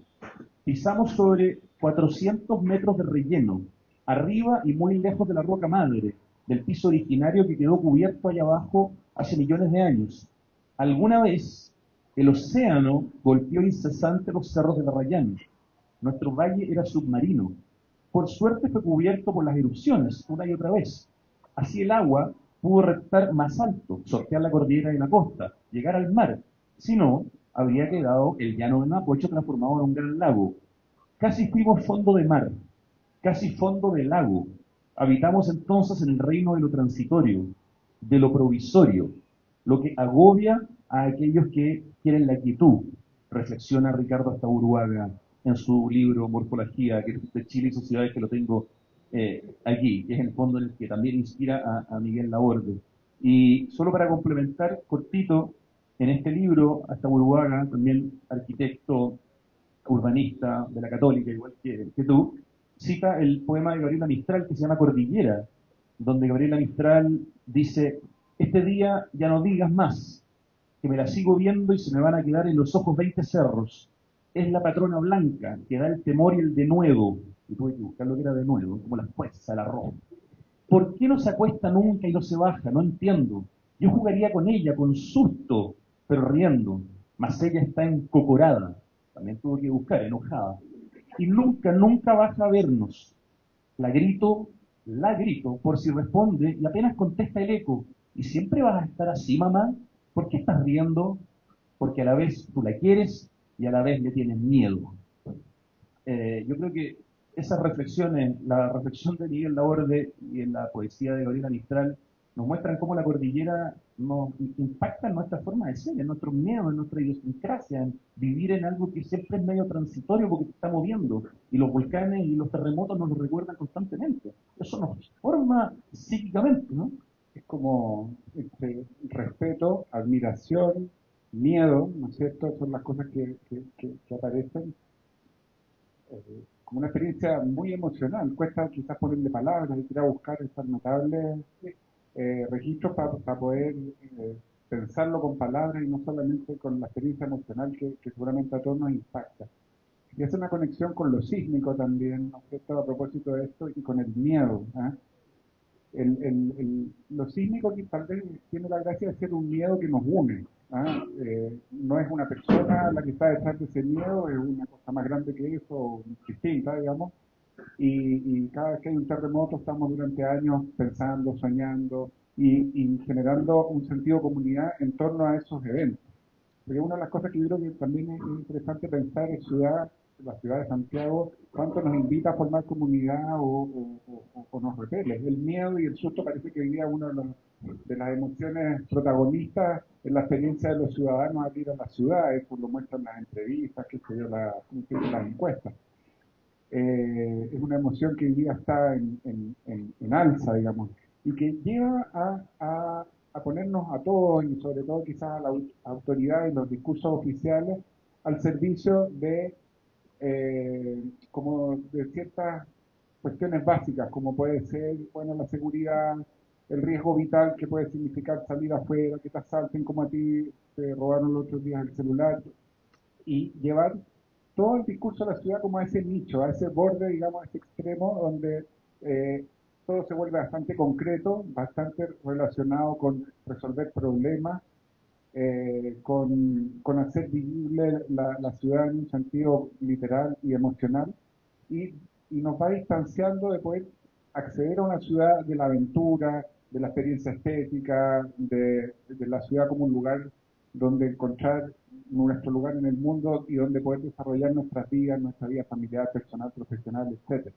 Pisamos sobre 400 metros de relleno, arriba y muy lejos de la roca madre, del piso originario que quedó cubierto allá abajo hace millones de años. Alguna vez, el océano golpeó incesante los cerros de la Arrayán. Nuestro valle era submarino. Por suerte fue cubierto por las erupciones, una y otra vez. Así el agua pudo reptar más alto, sortear la cordillera y la costa, llegar al mar. Si no, habría quedado el llano de Mapocho transformado en un gran lago. Casi fuimos fondo de mar, casi fondo de lago. Habitamos entonces en el reino de lo transitorio, de lo provisorio, lo que agobia a aquellos que quieren la quietud, reflexiona Ricardo Astaburuaga en su libro Morfología, que es de Chile y Sociedades, que lo tengo aquí, que es el fondo en el que también inspira a Miguel Laborde. Y solo para complementar, cortito, en este libro, Astaburuaga, también arquitecto, urbanista de la Católica, igual que tú, cita el poema de Gabriela Mistral que se llama Cordillera, donde Gabriela Mistral dice, este día ya no digas más, que me la sigo viendo y se me van a quedar en los ojos 20 cerros. Es la patrona blanca que da el temor y el denuedo. Y tuve que buscar lo que era denuedo, como la fuerza, el arroz. ¿Por qué no se acuesta nunca y no se baja? No entiendo. Yo jugaría con ella, con susto, pero riendo. Mas ella está encocorada. También tuve que buscar, enojada. Y nunca, nunca baja a vernos. La grito, la grito por si responde y apenas contesta el eco. ¿Y siempre vas a estar así, mamá? ¿Por qué estás riendo? Porque a la vez tú la quieres y a la vez le tienes miedo. Yo creo que esas reflexiones, la reflexión de Miguel Laborde y en la poesía de Gabriela Mistral, nos muestran cómo la cordillera nos impacta en nuestra forma de ser, en nuestros miedos, en nuestra idiosincrasia, en vivir en algo que siempre es medio transitorio porque se está moviendo. Y los volcanes y los terremotos nos lo recuerdan constantemente. Eso nos forma psíquicamente, ¿no? Es como respeto, admiración, miedo, ¿no es cierto? Son las cosas que aparecen como una experiencia muy emocional. Cuesta quizás ponerle palabras, hay que ir a buscar esas notables registros para poder pensarlo con palabras y no solamente con la experiencia emocional que seguramente a todos nos impacta. Y hace una conexión con lo sísmico también, ¿no es cierto? A propósito de esto, y con el miedo. ¿Ah? Lo sísmico que tal vez tiene la gracia de ser un miedo que nos une. ¿Ah? No es una persona la que está detrás de ese miedo, es una cosa más grande que eso, distinta, digamos. Y cada vez que hay un terremoto estamos durante años pensando, soñando y generando un sentido de comunidad en torno a esos eventos. Porque una de las cosas que yo creo que también es interesante pensar es la ciudad de Santiago, cuánto nos invita a formar comunidad o nos repele. El miedo y el susto parece que hoy día una de las emociones protagonistas en la experiencia de los ciudadanos al ir a las ciudades, eso lo muestran las entrevistas, qué sé yo, las encuestas. Es una emoción que hoy día está en alza, digamos, y que lleva a ponernos a todos, y sobre todo quizás a la autoridad y los discursos oficiales, al servicio como de ciertas cuestiones básicas, como puede ser, bueno, la seguridad, el riesgo vital que puede significar salir afuera, que te asalten como a ti, te robaron los otros días el celular, y llevar todo el discurso de la ciudad como a ese nicho, a ese borde, digamos, a ese extremo donde eh, todo se vuelve bastante concreto, bastante relacionado con resolver problemas, con hacer vivible la ciudad en un sentido literal y emocional, y, y nos va distanciando de poder acceder a una ciudad de la aventura, de la experiencia estética, de la ciudad como un lugar donde encontrar nuestro lugar en el mundo y donde poder desarrollar nuestra vida familiar, personal, profesional, etcétera.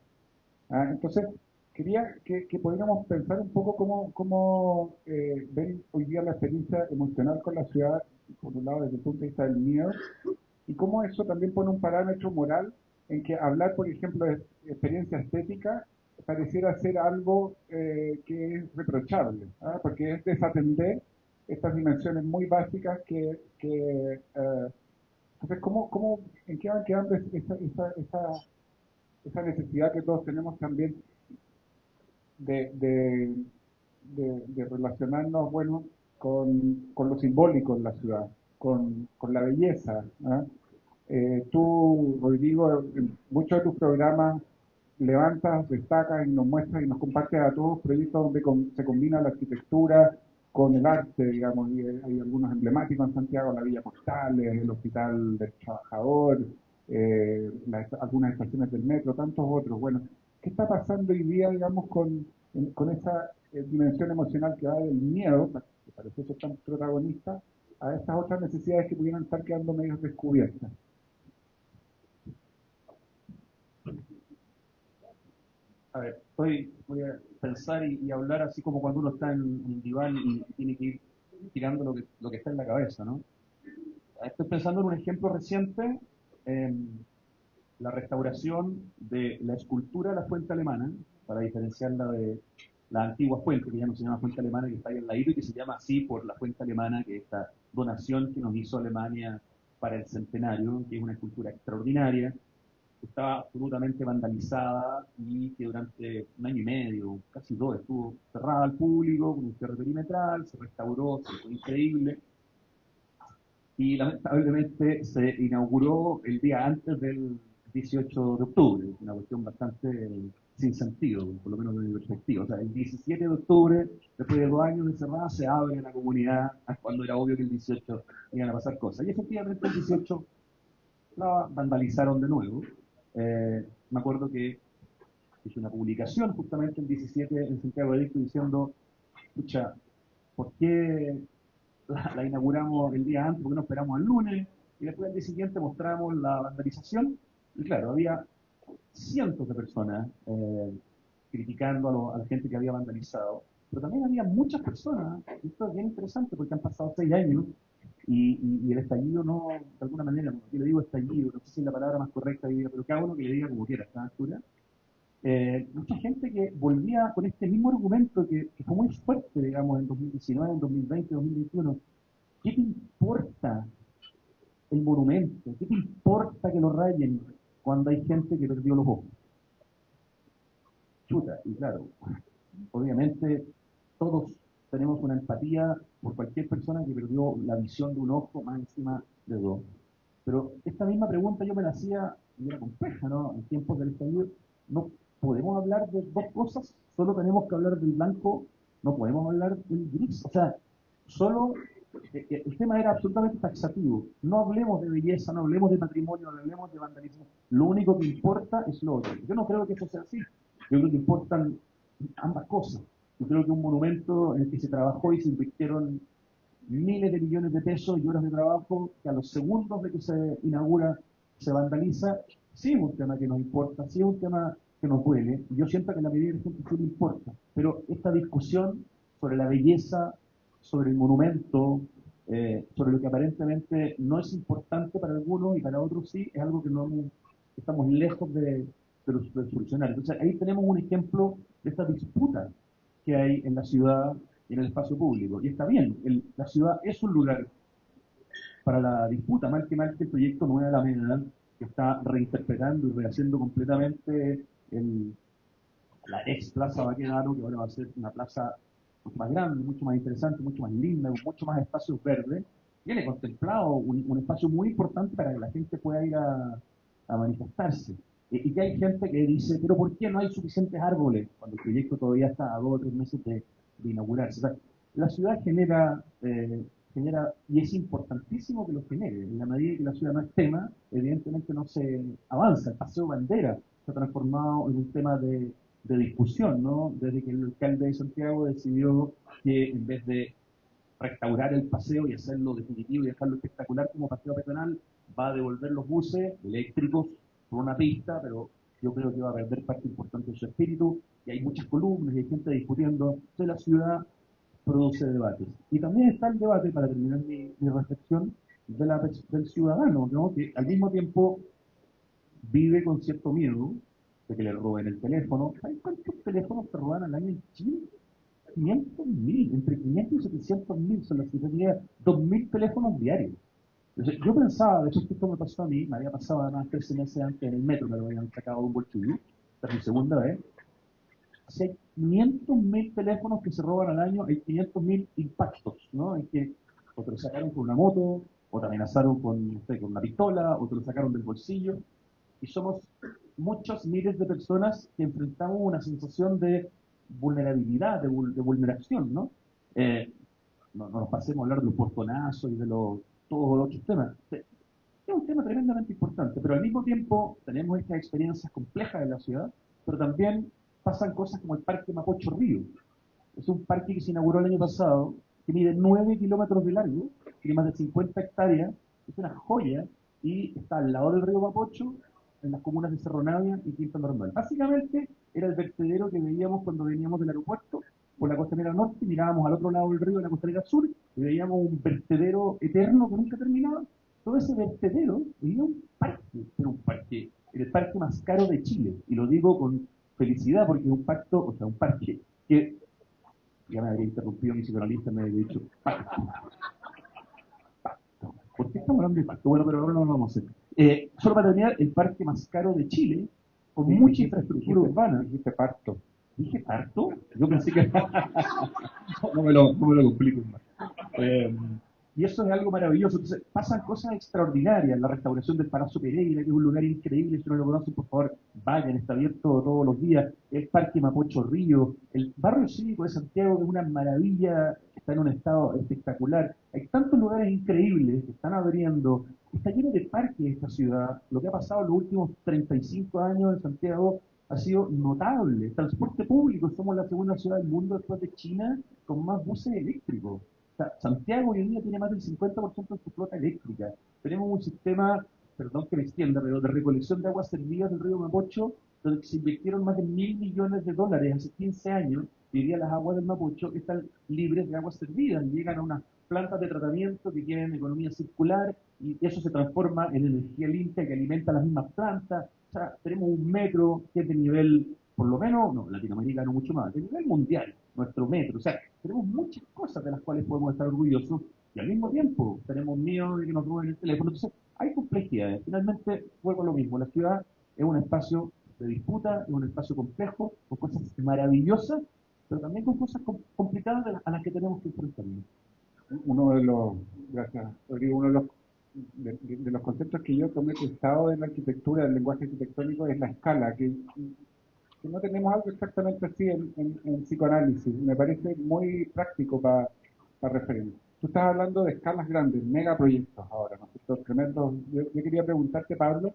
¿Ah? Entonces, quería que pudiéramos pensar un poco cómo ven hoy día la experiencia emocional con la ciudad, por un lado desde el punto de vista del miedo, y cómo eso también pone un parámetro moral en que hablar, por ejemplo, de experiencia estética pareciera ser algo que es reprochable, ¿ah? Porque es desatender estas dimensiones muy básicas entonces, ¿en qué van quedando esa necesidad que todos tenemos también de, de, de relacionarnos, bueno, con lo simbólico en la ciudad, con la belleza? ¿Ah? Tú, Rodrigo, en muchos de tus programas levantas, destacas y nos muestras y nos compartes a todos proyectos donde se combina la arquitectura con el arte, digamos, y hay algunos emblemáticos en Santiago, la Villa Postales, el Hospital del Trabajador, algunas estaciones del metro, tantos otros. Bueno, ¿qué está pasando hoy día, digamos, con esa dimensión emocional que va del miedo, que parece ser tan protagonista, a estas otras necesidades que pudieran estar quedando medio descubiertas? A ver, voy a pensar y hablar así como cuando uno está en un diván y tiene que ir tirando lo que está en la cabeza, ¿no? Estoy pensando en un ejemplo reciente, la restauración de la escultura de la fuente alemana, para diferenciarla de la antigua fuente, que ya no se llama fuente alemana, que está ahí al ladito y que se llama así por la fuente alemana, que es esta donación que nos hizo Alemania para el centenario, que es una escultura extraordinaria, que estaba absolutamente vandalizada y que durante un año y medio, casi dos, estuvo cerrada al público con un cierre perimetral, se restauró, se fue increíble, y lamentablemente se inauguró el día antes del 18 de octubre, una cuestión bastante sin sentido, por lo menos desde mi perspectiva. O sea, el 17 de octubre, después de 2 años de cerrada, se abre a la comunidad, cuando era obvio que el 18 iban a pasar cosas. Y efectivamente el 18 la vandalizaron de nuevo. Me acuerdo que hizo una publicación justamente el 17 en Santiago de Edicto diciendo, escucha, ¿por qué la inauguramos el día antes? ¿Por qué no esperamos al lunes? Y después al día siguiente mostramos la vandalización. Y claro, había cientos de personas criticando a la gente que había vandalizado. Pero también había muchas personas, y esto es bien interesante porque han pasado 6 años y el estallido no, de alguna manera, yo le digo estallido, no sé si es la palabra más correcta hoy día, pero cada uno que le diga como quiera a esta altura. Mucha gente que volvía con este mismo argumento que fue muy fuerte, digamos, en 2019, en 2020, 2021. ¿Qué te importa el monumento? ¿Qué te importa que lo rayen cuando hay gente que perdió los ojos? Chuta, y claro, obviamente todos tenemos una empatía por cualquier persona que perdió la visión de un ojo más encima de dos. Pero esta misma pregunta yo me la hacía, y era compleja, ¿no? En tiempos del estallido, no podemos hablar de dos cosas, solo tenemos que hablar del blanco, no podemos hablar del gris. O sea, solo el tema era absolutamente taxativo. No hablemos de belleza, no hablemos de patrimonio, no hablemos de vandalismo. Lo único que importa es lo otro. Yo no creo que eso sea así. Yo creo que importan ambas cosas. Yo creo que un monumento en el que se trabajó y se invirtieron miles de millones de pesos y horas de trabajo, que a los segundos de que se inaugura se vandaliza, sí es un tema que nos importa, sí es un tema que nos duele. Yo siento que a la mayoría de la gente sí le importa, pero esta discusión sobre la belleza, sobre el monumento, sobre lo que aparentemente no es importante para algunos y para otros sí, es algo que no estamos lejos de solucionar. Entonces ahí tenemos un ejemplo de esta disputa que hay en la ciudad y en el espacio público. Y está bien, la ciudad es un lugar para la disputa, mal que el proyecto Nueva Alameda, que está reinterpretando y rehaciendo completamente la ex Plaza Baquedano, que ahora va a ser una plaza mucho más grande, mucho más interesante, mucho más linda, con mucho más espacios verdes, tiene contemplado un espacio muy importante para que la gente pueda ir a manifestarse. Y que hay gente que dice, pero ¿por qué no hay suficientes árboles cuando el proyecto todavía está a 2 o 3 meses de inaugurarse? O sea, la ciudad genera, y es importantísimo que lo genere. En la medida que la ciudad no es tema, evidentemente no se avanza. El paseo bandera se ha transformado en un tema de discusión, ¿no? Desde que el alcalde de Santiago decidió que en vez de restaurar el paseo y hacerlo definitivo y dejarlo espectacular como paseo peatonal, va a devolver los buses eléctricos por una pista, pero yo creo que va a perder parte importante de su espíritu, y hay muchas columnas y hay gente discutiendo. Entonces la ciudad produce debates. Y también está el debate, para terminar mi reflexión, del ciudadano, ¿no? Que al mismo tiempo vive con cierto miedo de que le roben el teléfono. ¿Sabes cuántos teléfonos se roban al año en Chile? 500.000, entre 500 y 700.000 son las cifras, 2.000 teléfonos diarios. Entonces, yo pensaba, de hecho esto me pasó a mí, me había pasado además 13 meses antes en el metro, me lo habían sacado de un bolsillo, esta es mi segunda vez. Si hay 500.000 teléfonos que se roban al año, hay 500.000 impactos, ¿no? Es que o te lo sacaron con una moto, o te amenazaron con, no sé, con una pistola, o te lo sacaron del bolsillo, y somos muchos miles de personas que enfrentamos una sensación de vulnerabilidad, de vulneración, ¿no? No nos pasemos a hablar de los portonazos y de todos los otros temas. Es un tema tremendamente importante, pero al mismo tiempo tenemos estas experiencias complejas de la ciudad, pero también pasan cosas como el Parque Mapocho Río. Es un parque que se inauguró el año pasado, que mide 9 kilómetros de largo, tiene más de 50 hectáreas, es una joya y está al lado del río Mapocho, en las comunas de Cerro Navia y Quinta Normal. Básicamente era el vertedero que veíamos cuando veníamos del aeropuerto por la costanera norte, mirábamos al otro lado del río, en la costanera sur, y veíamos un vertedero eterno que nunca terminaba. Todo ese vertedero era un parque, era el parque más caro de Chile, y lo digo con felicidad porque es un parque que ya me habría interrumpido mi psicoanalista, me habría dicho, pacto. ¿Por qué estamos hablando de pacto? Bueno, pero ahora no lo vamos a hacer. Solo para terminar, el parque más caro de Chile, con mucha infraestructura urbana. Dijiste parto. ¿Dije parto? Yo pensé que... no me lo complico más. Y eso es algo maravilloso. Entonces, pasan cosas extraordinarias. La restauración del Palacio Pereira, que es un lugar increíble. Si no lo conocen, por favor, vayan. Está abierto todos los días. El Parque Mapocho Río. El barrio cívico de Santiago, que es una maravilla. Está en un estado espectacular. Hay tantos lugares increíbles que están abriendo. Está lleno de parques esta ciudad. Lo que ha pasado en los últimos 35 años en Santiago ha sido notable. Transporte público, somos la segunda ciudad del mundo después de China con más buses eléctricos. O sea, Santiago hoy en día tiene más del 50% de su flota eléctrica. Tenemos un sistema, perdón que me extienda, pero de recolección de aguas servidas del río Mapocho, donde se invirtieron más de $1.000 millones hace 15 años. Y hoy día las aguas del Mapocho están libres de aguas servidas, llegan a unas plantas de tratamiento que tienen economía circular y eso se transforma en energía limpia que alimenta las mismas plantas. O sea, tenemos un metro que es de nivel, por lo menos, no, latinoamericano mucho más, de nivel mundial, nuestro metro. O sea, tenemos muchas cosas de las cuales podemos estar orgullosos y al mismo tiempo tenemos miedo de que nos roben el teléfono. Entonces, hay complejidades. Finalmente, vuelvo a lo mismo. La ciudad es un espacio de disputa, es un espacio complejo, con cosas maravillosas, pero también con cosas complicadas a las que tenemos que enfrentarnos. Uno de los, gracias, Rodrigo, uno de de los conceptos que yo tomé prestado de la arquitectura, del lenguaje arquitectónico, es la escala, que no tenemos algo exactamente así en psicoanálisis. Me parece muy práctico para referir. Tú estás hablando de escalas grandes, megaproyectos ahora, ¿no es cierto? Tremendos. Yo quería preguntarte, Pablo,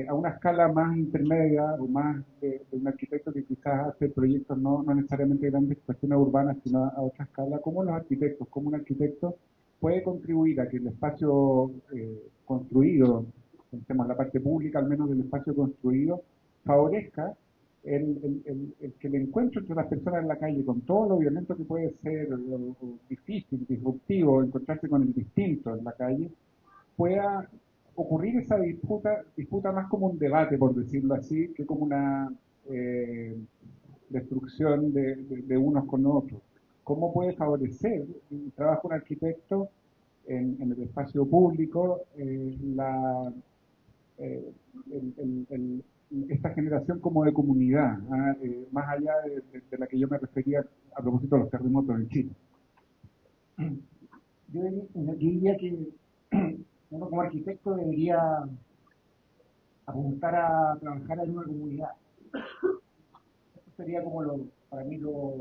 a una escala más intermedia o más de un arquitecto que quizás hace proyectos no necesariamente grandes, cuestiones urbanas, sino a otra escala, ¿cómo los arquitectos, cómo un arquitecto puede contribuir a que el espacio construido, pensemos la parte pública al menos del espacio construido, favorezca el que el encuentro entre las personas en la calle, con todo lo violento que puede ser, o difícil, disruptivo, encontrarse con el distinto en la calle, pueda ocurrir esa disputa más como un debate, por decirlo así, que como una eh, destrucción de unos con otros? ¿Cómo puede favorecer el trabajo de un arquitecto en el espacio público eh, esta generación como de comunidad, más allá de la que yo me refería a propósito de los terremotos en Chile? Yo diría que uno como arquitecto debería apuntar a trabajar en una comunidad. Eso sería como para mí lo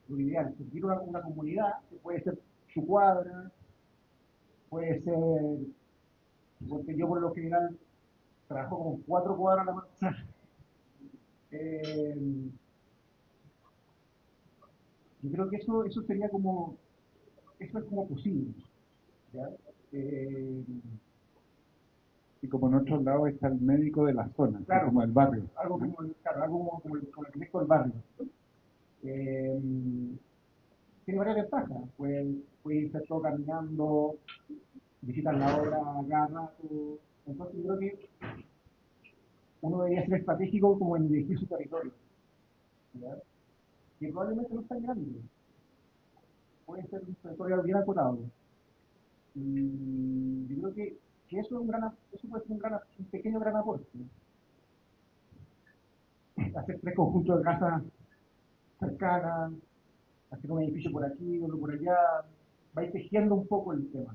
ideal. Sentir una comunidad que puede ser su cuadra, puede ser, porque yo por lo general trabajo con 4 cuadras a la manzana. Yo creo que eso sería como, eso es como posible. ¿Ya? Eh, Y como en otros lados está el médico de la zona, claro, como el barrio. algo como, claro, algo como el arquitecto del barrio. Eh, Tiene varias ventajas. Puede irse todo caminando, visitar la obra cada rato. Entonces yo creo que uno debería ser estratégico como en elegir su territorio, ¿ya? Que probablemente no es tan grande. Puede ser un territorio bien acotado. Y yo creo que eso, eso puede ser un pequeño gran aporte. Hacer 3 conjuntos de casas cercanas, hacer un edificio por aquí, otro por allá, va a ir tejiendo un poco el tema.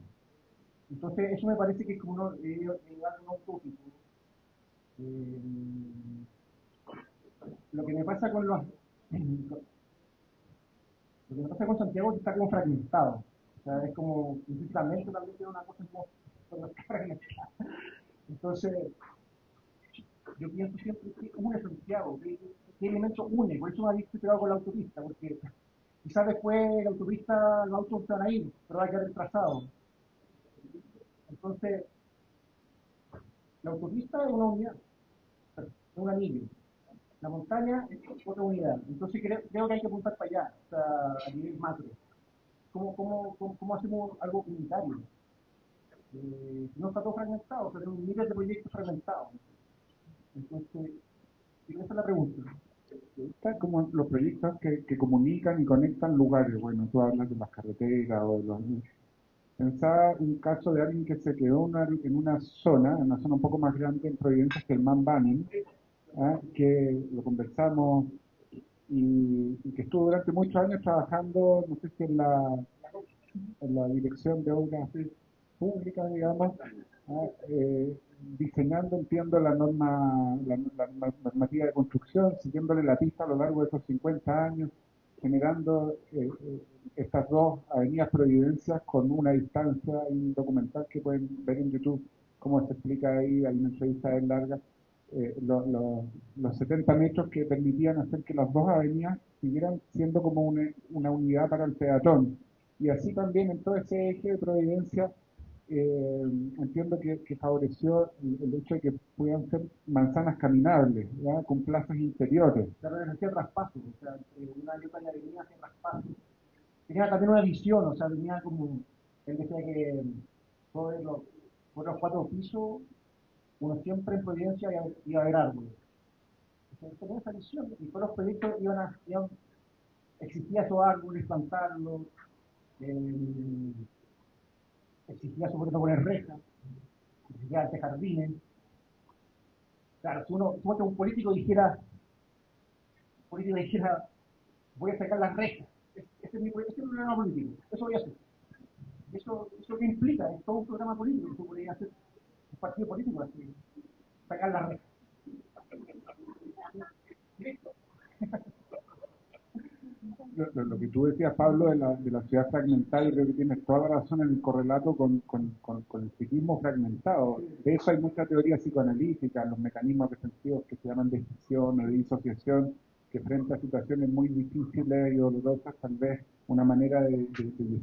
Entonces, eso me parece que es como algo utópico. Eh, lo que me pasa con lo que me pasa con Santiago es que está como fragmentado. O sea, es como, físicamente también tiene una cosa como está fragmentada. Entonces, yo pienso siempre que une Santiago, qué elementos une, por eso me había cuidado con la autopista, porque quizás después la autopista, los autos están ahí, pero va a quedar retrasado. Entonces, la autopista es una unidad, es un anillo. La montaña es otra unidad. Entonces creo que hay que apuntar para allá, o sea, a nivel macro. ¿Cómo hacemos algo comunitario? No está todo fragmentado, o sea, tenemos miles de proyectos fragmentados. Entonces, esa es la pregunta. Está como los proyectos que comunican y conectan lugares. Bueno, tú hablas de las carreteras o de los... Pensaba un caso de alguien que se quedó en una zona un poco más grande en Providencia, que el Man Banning, que lo conversamos y que estuvo durante muchos años trabajando, no sé si en la dirección de obras públicas, digamos, diseñando, entiendo, la normativa de construcción, siguiéndole la pista a lo largo de esos 50 años, generando estas dos avenidas Providencias con una distancia. Hay un documental que pueden ver en YouTube, cómo se explica ahí, hay una entrevista bien larga. los 70 metros que permitían hacer que las dos avenidas siguieran siendo como una unidad para el peatón. Y así también en todo ese eje de Providencia, entiendo que favoreció el hecho de que pudieran ser manzanas caminables, ¿ya? Con plazas interiores. Claro, hacía traspasos, o sea, una y otra avenida hacía traspasos. Tenía también una visión, o sea, venía como, él decía que todos los 4 pisos, uno siempre en Providencia iba a haber árboles. Entonces, tenía esa visión, y todos los proyectos existía esos árboles, plantarlos, existía sobre todo poner rejas, existía ante jardines. Claro, si un político dijera, voy a sacar las rejas, ese es mi programa político, eso voy a hacer. Eso que implica, es todo un programa político, eso podría hacer un partido político, así, sacar las rejas. Listo. Lo que tú decías, Pablo, de la ciudad fragmentada, yo creo que tienes toda la razón en el correlato con el psiquismo fragmentado. De eso hay mucha teoría psicoanalítica, los mecanismos defensivos que se llaman de escisión o de disociación, que frente a situaciones muy difíciles y dolorosas, tal vez una manera de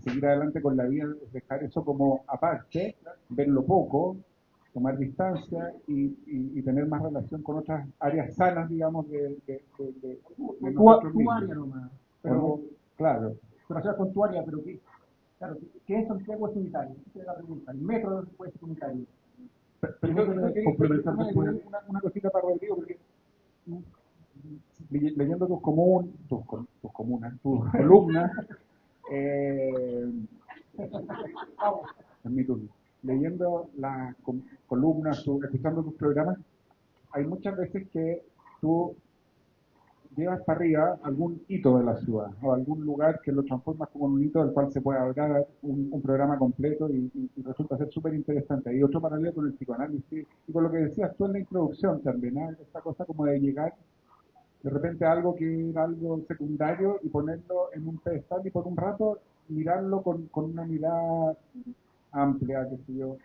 seguir adelante con la vida es dejar eso como aparte, verlo poco, tomar distancia y tener más relación con otras áreas sanas, digamos, de nosotros Tu mismos. área nomás. Pero, claro. Pero sea con tu área, pero ¿qué en Santiago es unitario? Esa es la pregunta. El metro puede ser unitario. Permíteme complementar una cosita para Rodrigo, porque leyendo tus columnas, en mi turno, leyendo las columnas, escuchando tus programas, hay muchas veces que tú llevas para arriba algún hito de la ciudad o algún lugar que lo transformas como un hito del cual se puede hablar un programa completo y resulta ser súper interesante. Hay otro paralelo con el psicoanálisis y con lo que decías tú en la introducción también, ¿eh? Esta cosa como de llegar de repente a algo que era algo secundario y ponerlo en un pedestal y por un rato mirarlo con una mirada amplia, qué sé yo.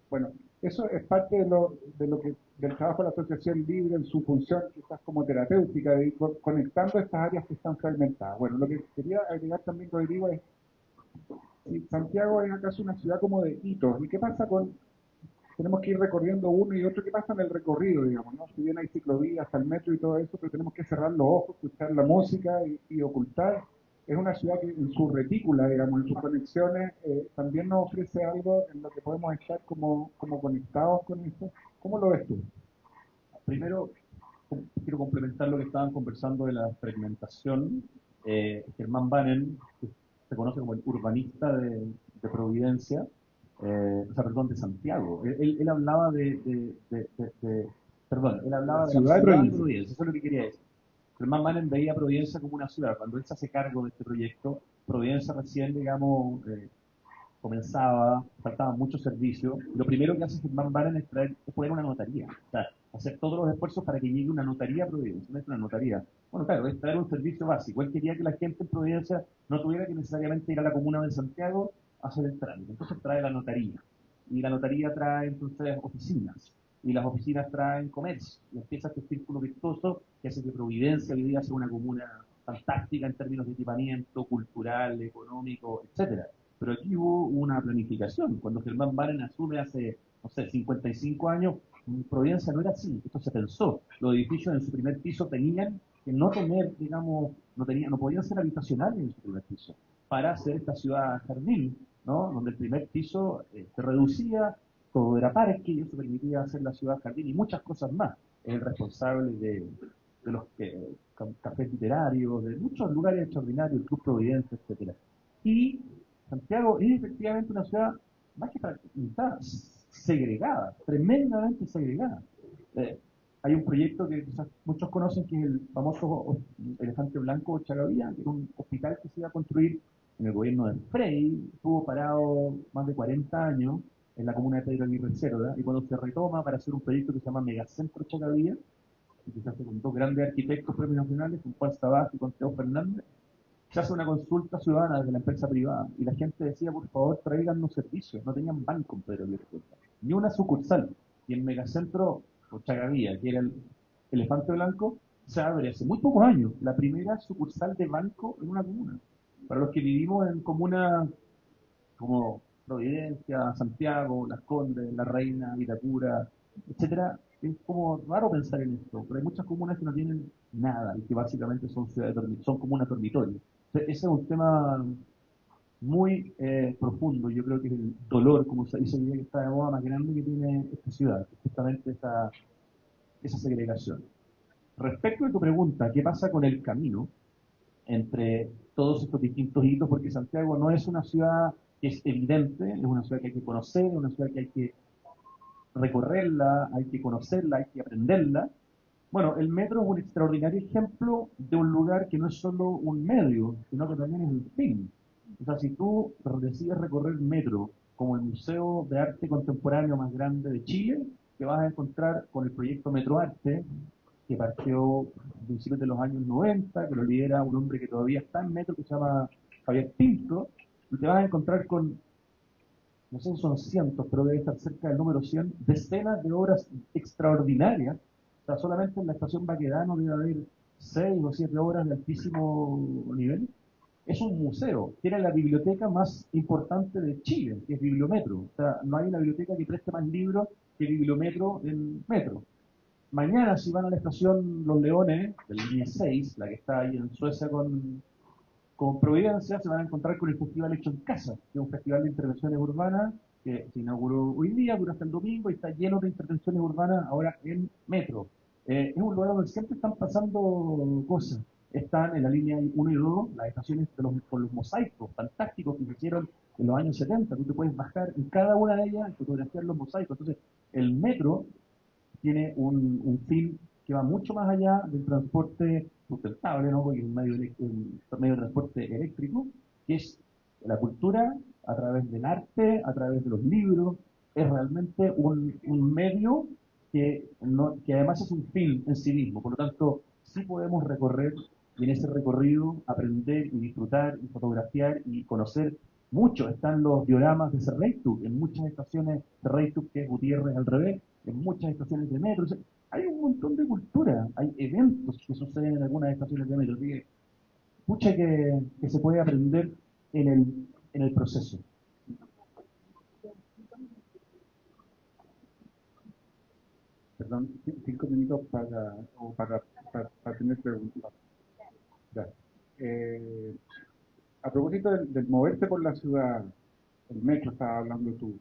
Bueno, eso es parte del trabajo de la Asociación Libre en su función quizás como terapéutica, de ir conectando estas áreas que están fragmentadas. Bueno, lo que quería agregar también, Rodrigo, es si Santiago es acaso una ciudad como de hitos, ¿y qué pasa tenemos que ir recorriendo uno y otro, qué pasa en el recorrido, digamos, ¿no? Si bien hay ciclovías, hasta el metro y todo eso, pero tenemos que cerrar los ojos, escuchar la música y ocultar. Es una ciudad que en su retícula, digamos, en sus conexiones, también nos ofrece algo en lo que podemos estar como conectados con esto. ¿Cómo lo ves tú? Primero, quiero complementar lo que estaban conversando de la fragmentación. Germán Bannen, que se conoce como el urbanista de Providencia, o sea, perdón, de Santiago. Él hablaba perdón, él hablaba de la ciudad de Providencia, eso es lo que quería decir. Germán Bannen veía a Providencia como una ciudad. Cuando él se hace cargo de este proyecto, Providencia recién, digamos, comenzaba, faltaban muchos servicios. Lo primero que hace Germán Bannen es poner una notaría. O sea, hacer todos los esfuerzos para que llegue una notaría a Providencia. No es una notaría. Bueno, claro, es traer un servicio básico. Él quería que la gente en Providencia no tuviera que necesariamente ir a la comuna de Santiago a hacer el trámite. Entonces trae la notaría. Y la notaría trae entonces oficinas. Y las oficinas traen comercio. Y empieza este círculo virtuoso que hace que Providencia hoy día sea una comuna fantástica en términos de equipamiento cultural, económico, etcétera. Pero aquí hubo una planificación. Cuando Germán Bannen asume hace, no sé, 55 años, Providencia no era así. Esto se pensó. Los edificios en su primer piso tenían que no tener, digamos, no podían ser habitacionales en su primer piso para hacer esta ciudad jardín, ¿no? Donde el primer piso se reducía, todo era parque y eso permitía hacer la ciudad jardín y muchas cosas más. Es el responsable de los cafés literarios, de muchos lugares extraordinarios, el Club Providencia, etcétera. Y Santiago es efectivamente una ciudad más que fragmentada, segregada, tremendamente segregada. Hay un proyecto que quizás muchos conocen que es el famoso Elefante Blanco Chagavía, que es un hospital que se iba a construir en el gobierno de Frei, estuvo parado más de 40 años en la comuna de Pedro Aguirre Cerda, y cuando se retoma para hacer un proyecto que se llama Megacentro Chagavía, que se hace con dos grandes arquitectos premios nacionales, con Juan Sabás y con Teo Fernández, se hace una consulta ciudadana desde la empresa privada y la gente decía, por favor, tráiganos servicios. No tenían banco en Pedro Aguirre Cerda, ni una sucursal. Y en Megacentro o Chagavía, que era el elefante blanco, se abre hace muy pocos años la primera sucursal de banco en una comuna. Para los que vivimos en comunas como Providencia, Santiago, Las Condes, La Reina, Vitacura, etcétera, es como raro pensar en esto, pero hay muchas comunas que no tienen nada y que básicamente son ciudades son comunas dormitorios. Ese es un tema muy profundo. Yo creo que es el dolor, como se dice, que está de moda más grande que tiene esta ciudad, justamente esa segregación. Respecto a tu pregunta, ¿qué pasa con el camino entre todos estos distintos hitos? Porque Santiago no es una ciudad que es evidente, es una ciudad que hay que conocer, es una ciudad que hay que recorrerla, hay que conocerla, hay que aprenderla. Bueno, el metro es un extraordinario ejemplo de un lugar que no es solo un medio, sino que también es un fin. O sea, si tú decides recorrer metro como el museo de arte contemporáneo más grande de Chile, te vas a encontrar con el proyecto Metroarte, que partió a principios de los años 90, que lo lidera un hombre que todavía está en metro, que se llama Javier Pinto, y te vas a encontrar con, no sé si son cientos, pero debe estar cerca del número 100, decenas de obras extraordinarias. O sea, solamente en la estación Baquedano debe haber 6 o 7 obras de altísimo nivel. Es un museo, tiene la biblioteca más importante de Chile, que es Bibliometro. O sea, no hay una biblioteca que preste más libros que Bibliometro en metro. Mañana, si van a la estación Los Leones, de la línea 6, la que está ahí en Suecia con Providencia, se van a encontrar con el Festival Hecho en Casa, que es un festival de intervenciones urbanas que se inauguró hoy día, dura hasta el domingo y está lleno de intervenciones urbanas ahora en metro. Es un lugar donde siempre están pasando cosas. Están en la línea 1 y 2 las estaciones con los mosaicos fantásticos que se hicieron en los años 70. Tú te puedes bajar en cada una de ellas y fotografiar los mosaicos. Entonces, el metro tiene un fin que va mucho más allá del transporte sustentable, ¿no? Porque es un medio de transporte eléctrico, que es la cultura a través del arte, a través de los libros, es realmente un medio que además es un fin en sí mismo. Por lo tanto, sí podemos recorrer y en ese recorrido aprender y disfrutar y fotografiar y conocer mucho. Están los dioramas de Serreytug, en muchas estaciones Serreytug, que es Gutiérrez al revés, en muchas estaciones de metro. O sea, hay un montón de cultura, hay eventos que suceden en algunas estaciones de metro. Así que, pucha que se puede aprender en el proceso. Perdón, 5 minutos para tener preguntas. Ya. Eh, a propósito del moverte por la ciudad, el metro estaba hablando tú.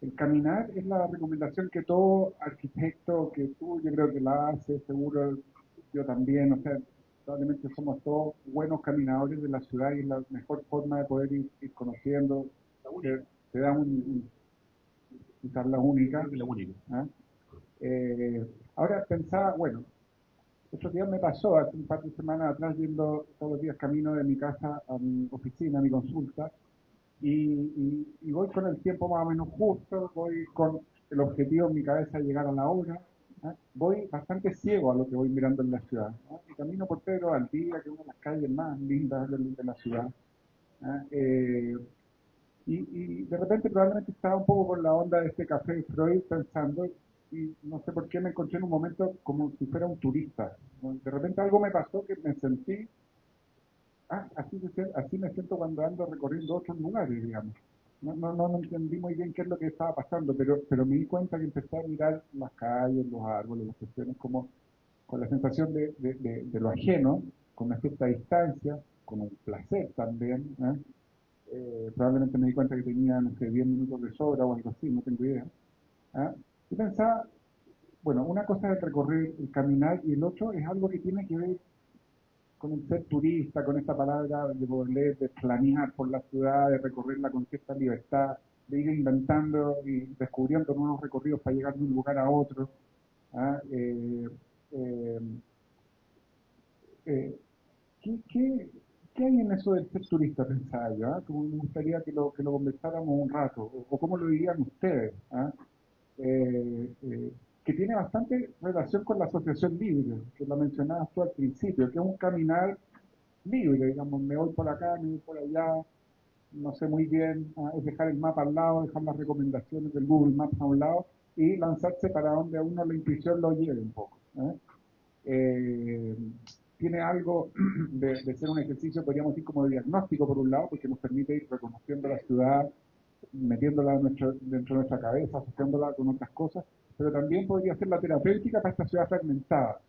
El caminar es la recomendación que todo arquitecto, que tú yo creo que la hace, seguro yo también, o sea, probablemente somos todos buenos caminadores de la ciudad y es la mejor forma de poder ir conociendo. Te da quizás la única. La única. ¿Ah? Ahora pensaba, bueno, estos días me pasó, hace un par de semanas atrás, yendo todos los días camino de mi casa a mi oficina, a mi consulta, y voy con el tiempo más o menos justo, voy con el objetivo en mi cabeza de llegar a la hora, ¿ah? Voy bastante ciego a lo que voy mirando en la ciudad, ¿ah? Y camino por Pedro Valdivia, que es una de las calles más lindas de la ciudad, ¿ah? Y de repente probablemente estaba un poco con la onda de este café Freud pensando, y no sé por qué me encontré en un momento como si fuera un turista. ¿No? De repente algo me pasó que me sentí, así me siento cuando ando recorriendo otros lugares, digamos. No entendí muy bien qué es lo que estaba pasando, pero me di cuenta que empecé a mirar las calles, los árboles, las cuestiones como con la sensación de lo ajeno, con una cierta distancia, con un placer también, ¿eh? Probablemente me di cuenta que tenía, no sé, 10 minutos de sobra o algo así, no tengo idea. ¿Ah? Y pensaba, bueno, una cosa es el recorrer, el caminar, y el otro es algo que tiene que ver con el ser turista, con esta palabra de poder de planear por la ciudad, de recorrerla con cierta libertad, de ir inventando y descubriendo nuevos recorridos para llegar de un lugar a otro. ¿Ah? Eh, eh, ¿qué, qué, qué hay en eso del ser turista, pensaba yo? ¿Ah? Como me gustaría que lo conversáramos un rato, o cómo lo dirían ustedes, ¿ah? Eh, eh, que tiene bastante relación con la asociación libre, que lo mencionabas tú al principio, que es un caminar libre, digamos, me voy por acá, me voy por allá, no sé muy bien, es dejar el mapa al lado, dejar las recomendaciones del Google Maps a un lado, y lanzarse para donde a uno la intuición lo lleve un poco. Tiene algo de ser un ejercicio, podríamos decir, como de diagnóstico por un lado, porque nos permite ir reconociendo la ciudad, metiéndola dentro de nuestra cabeza, asociándola con otras cosas, pero también podría ser la terapéutica para esta ciudad fragmentada,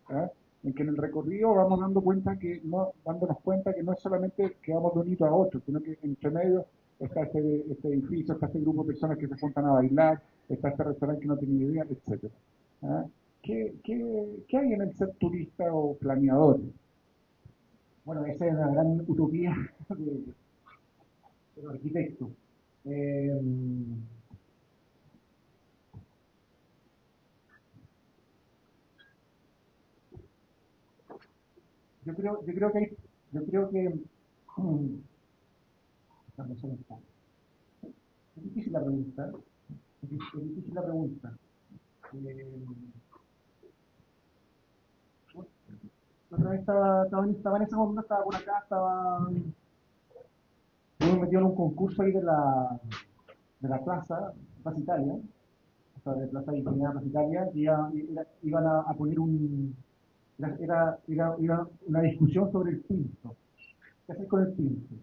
en que en el recorrido vamos dándonos cuenta que no es solamente que vamos de un hito a otro, sino que entre medio está este edificio, está este grupo de personas que se juntan a bailar, está este restaurante que no tiene idea, etcétera. ¿Qué hay en el ser turista o planeador? Bueno, esa es la gran utopía de los arquitectos. Eh, yo creo que mm, no sé, es difícil la pregunta, es difícil la pregunta. Eh, bueno, la otra vez estaba en esa onda, estaba por acá, estuve metido en un concurso ahí de la Plaza Italia, o sea, de Plaza Dignidad, Plaza Italia, y iban a poner era una discusión sobre el pinto. ¿Qué hacer con el pinto?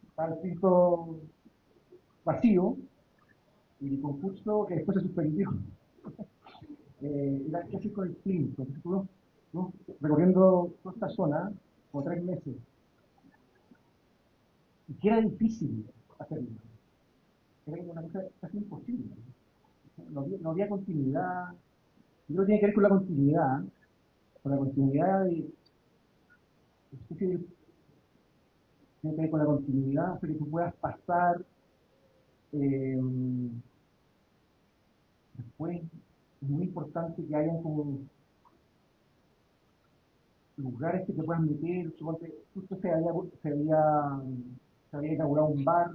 Estaba el pinto vacío y el concurso que después se suspendió. Era qué hacer con el pinto. Entonces estuve recorriendo toda esta zona por 3 meses y que era difícil hacerlo. Era una cosa casi imposible. No había continuidad. Yo creo que tiene que ver con la continuidad tiene que ver con la continuidad, o sea, que tú puedas pasar eh, después. Es muy importante que hayan como lugares que te puedan meter. Suponte, justo se había inaugurado un bar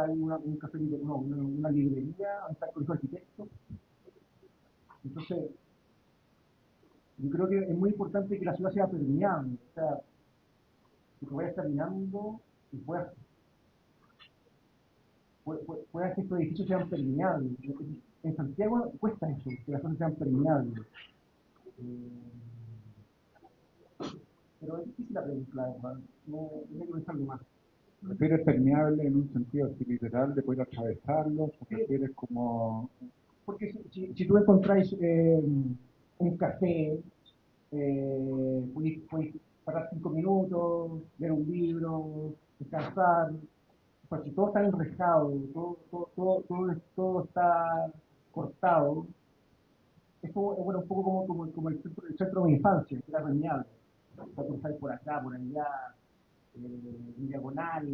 ahí, un café, no, una librería, donde está el colegio de arquitectos. Entonces, yo creo que es muy importante que la ciudad sea permeable, o sea, que tú vayas caminando y puedas que estos edificios sean permeables. En Santiago cuesta eso, que las cosas sean permeables. Eh, pero es difícil la pregunta, la verdad. No hay que pensarlo más. ¿Prefieres permeable en un sentido así literal de poder atravesarlo? ¿O Sí, prefieres como... porque si tú encontráis un café, podéis parar 5 minutos, leer un libro, descansar, pues si todo está enrejado, todo está cortado, es como, bueno, un poco como el centro de mi infancia, que era reñable. O sea, tú estás por acá, por allá, en diagonal.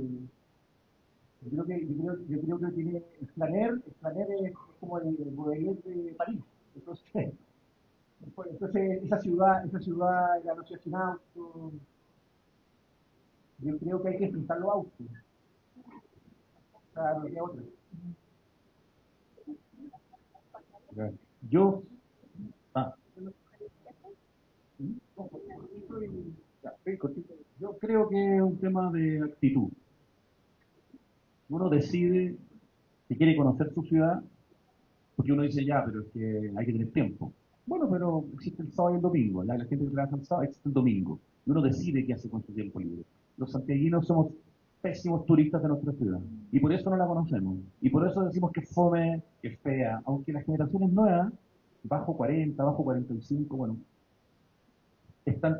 Yo creo que tiene el Flaner es como el Baudelaire de París. Entonces esa ciudad, la noche sin auto, yo creo que hay que enfrentar los autos. O sea, no queda otra. Yo, ah, Ya, cortito. yo creo que es un tema de actitud. Uno decide que quiere conocer su ciudad, porque uno dice ya, pero es que hay que tener tiempo. Bueno, pero existe el sábado y el domingo. La gente que trabaja el sábado existe el domingo. Y uno decide qué hace con su tiempo libre. Los santiaguinos somos pésimos turistas de nuestra ciudad. Y por eso no la conocemos. Y por eso decimos que es fome, que es fea. Aunque las generaciones nuevas, bajo 40, bajo 45, bueno,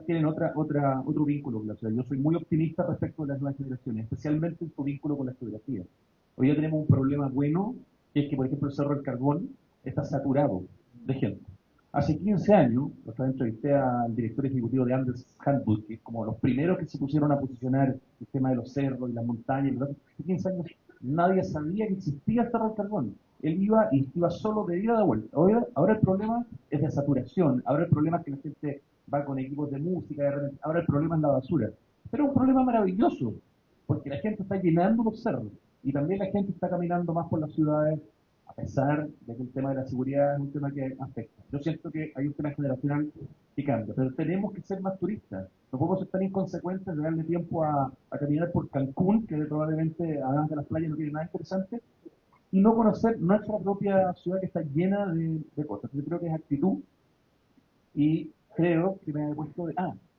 tienen otro vínculo con la ciudad. Yo soy muy optimista respecto de las nuevas generaciones, especialmente en su vínculo con la geografía. Hoy ya tenemos un problema bueno, que es que, por ejemplo, el Cerro del Carbón está saturado de gente. Hace 15 años, otra vez entrevisté al director ejecutivo de Andes Handbook, que es como los primeros que se pusieron a posicionar el tema de los cerros y las montañas. Hace 15 años nadie sabía que existía el Cerro del Carbón. Él iba y iba solo de ida y de vuelta. Ahora el problema es de saturación, ahora el problema es que la gente va con equipos de música, ahora el problema es la basura. Pero es un problema maravilloso, porque la gente está llenando los cerros y también la gente está caminando más por las ciudades, a pesar de que el tema de la seguridad es un tema que afecta. Yo siento que hay un tema generacional que cambia, pero tenemos que ser más turistas. No podemos ser tan inconsecuentes de darle tiempo a caminar por Cancún, que probablemente además de las playas no tiene nada interesante, y no conocer nuestra propia ciudad que está llena de cosas. Yo creo que es actitud y creo que me he puesto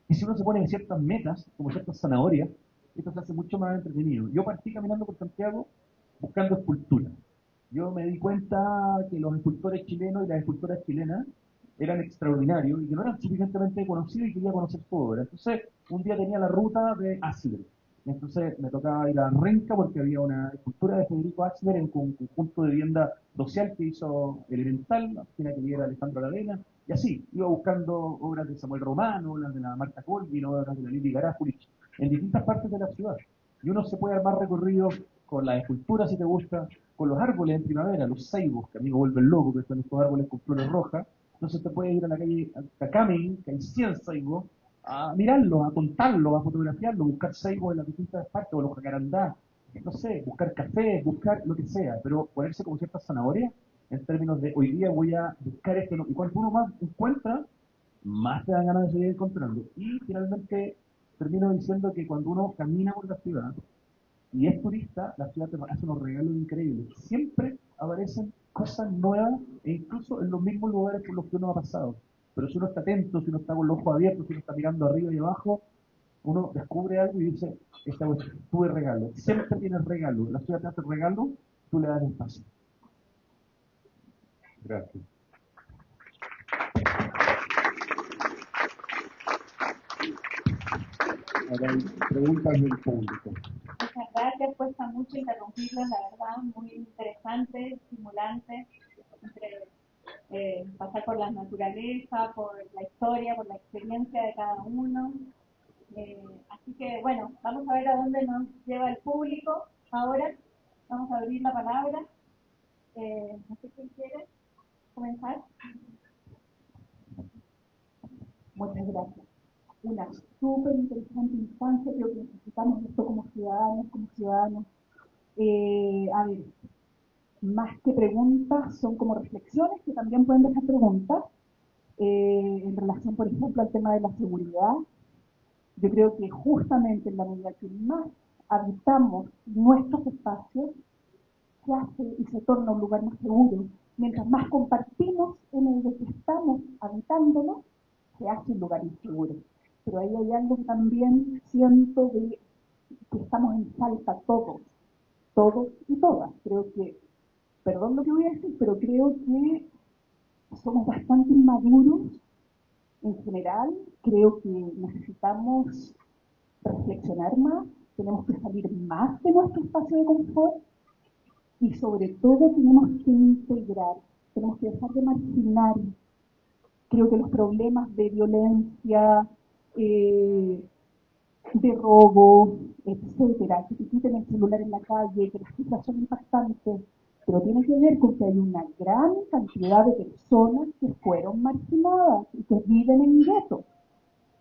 y si uno se pone en ciertas metas, como ciertas zanahorias, esto se hace mucho más entretenido. Yo partí caminando por Santiago buscando escultura. Yo me di cuenta que los escultores chilenos y las escultoras chilenas eran extraordinarios y que no eran suficientemente conocidos y quería conocer su obra. Entonces, un día tenía la ruta de Asler. Entonces me tocaba ir a Renca porque había una escultura de Federico Asler en un conjunto de vivienda social que hizo Elemental, la oficina que lidera Alejandro Aravena, y así, iba buscando obras de Samuel Romano, obras de la Marta Colvin, obras de la Lili Garafulich, en distintas partes de la ciudad. Y uno se puede armar recorridos con las esculturas, si te gusta, con los árboles en primavera, los ceibos, que a mí me vuelven loco, que son estos árboles con flores rojas. Entonces te puedes ir a la calle Cacamen, que hay 100 ceibos, a mirarlos, a contarlos, a fotografiarlos, buscar ceibos en las distintas partes, o los jacarandá, no sé, buscar café, buscar lo que sea, pero ponerse como ciertas zanahorias en términos de hoy día voy a buscar esto, y cuanto uno más encuentra, más te dan ganas de seguir encontrando. Y finalmente termino diciendo que cuando uno camina por la ciudad y es turista, la ciudad te hace unos regalos increíbles. Siempre aparecen cosas nuevas e incluso en los mismos lugares por los que uno ha pasado. Pero si uno está atento, si uno está con los ojos abiertos, si uno está mirando arriba y abajo, uno descubre algo y dice, esta vez tuve regalo. Siempre tienes regalo. La ciudad te hace regalo, tú le das espacio. Gracias. Ahora hay preguntas del público. Muchas gracias, cuesta mucho interrumpirlos, la verdad, muy interesante, estimulante, pasar por la naturaleza, por la historia, por la experiencia de cada uno. Así que bueno, vamos a ver a dónde nos lleva el público. Ahora vamos a abrir la palabra. No sé quién quiere comenzar. Muchas gracias. Una súper interesante instancia, creo que necesitamos esto como ciudadanos, a ver, más que preguntas, son como reflexiones que también pueden dejar preguntas en relación, por ejemplo, al tema de la seguridad. Yo creo que justamente en la medida que más habitamos nuestros espacios, se hace y se torna un lugar más seguro. Mientras más compartimos en el que estamos habitándolo, se hace un lugar inseguro. Pero ahí hay algo que también siento de que estamos en falta todos y todas. Creo que, perdón lo que voy a decir, pero creo que somos bastante inmaduros en general. Creo que necesitamos reflexionar más, tenemos que salir más de nuestro espacio de confort y sobre todo tenemos que integrar, tenemos que dejar de marginar. Creo que los problemas de violencia, de robo, etcétera, que te quiten el celular en la calle, que las cifras son impactantes, pero tiene que ver con que hay una gran cantidad de personas que fueron marginadas y que viven en guetos.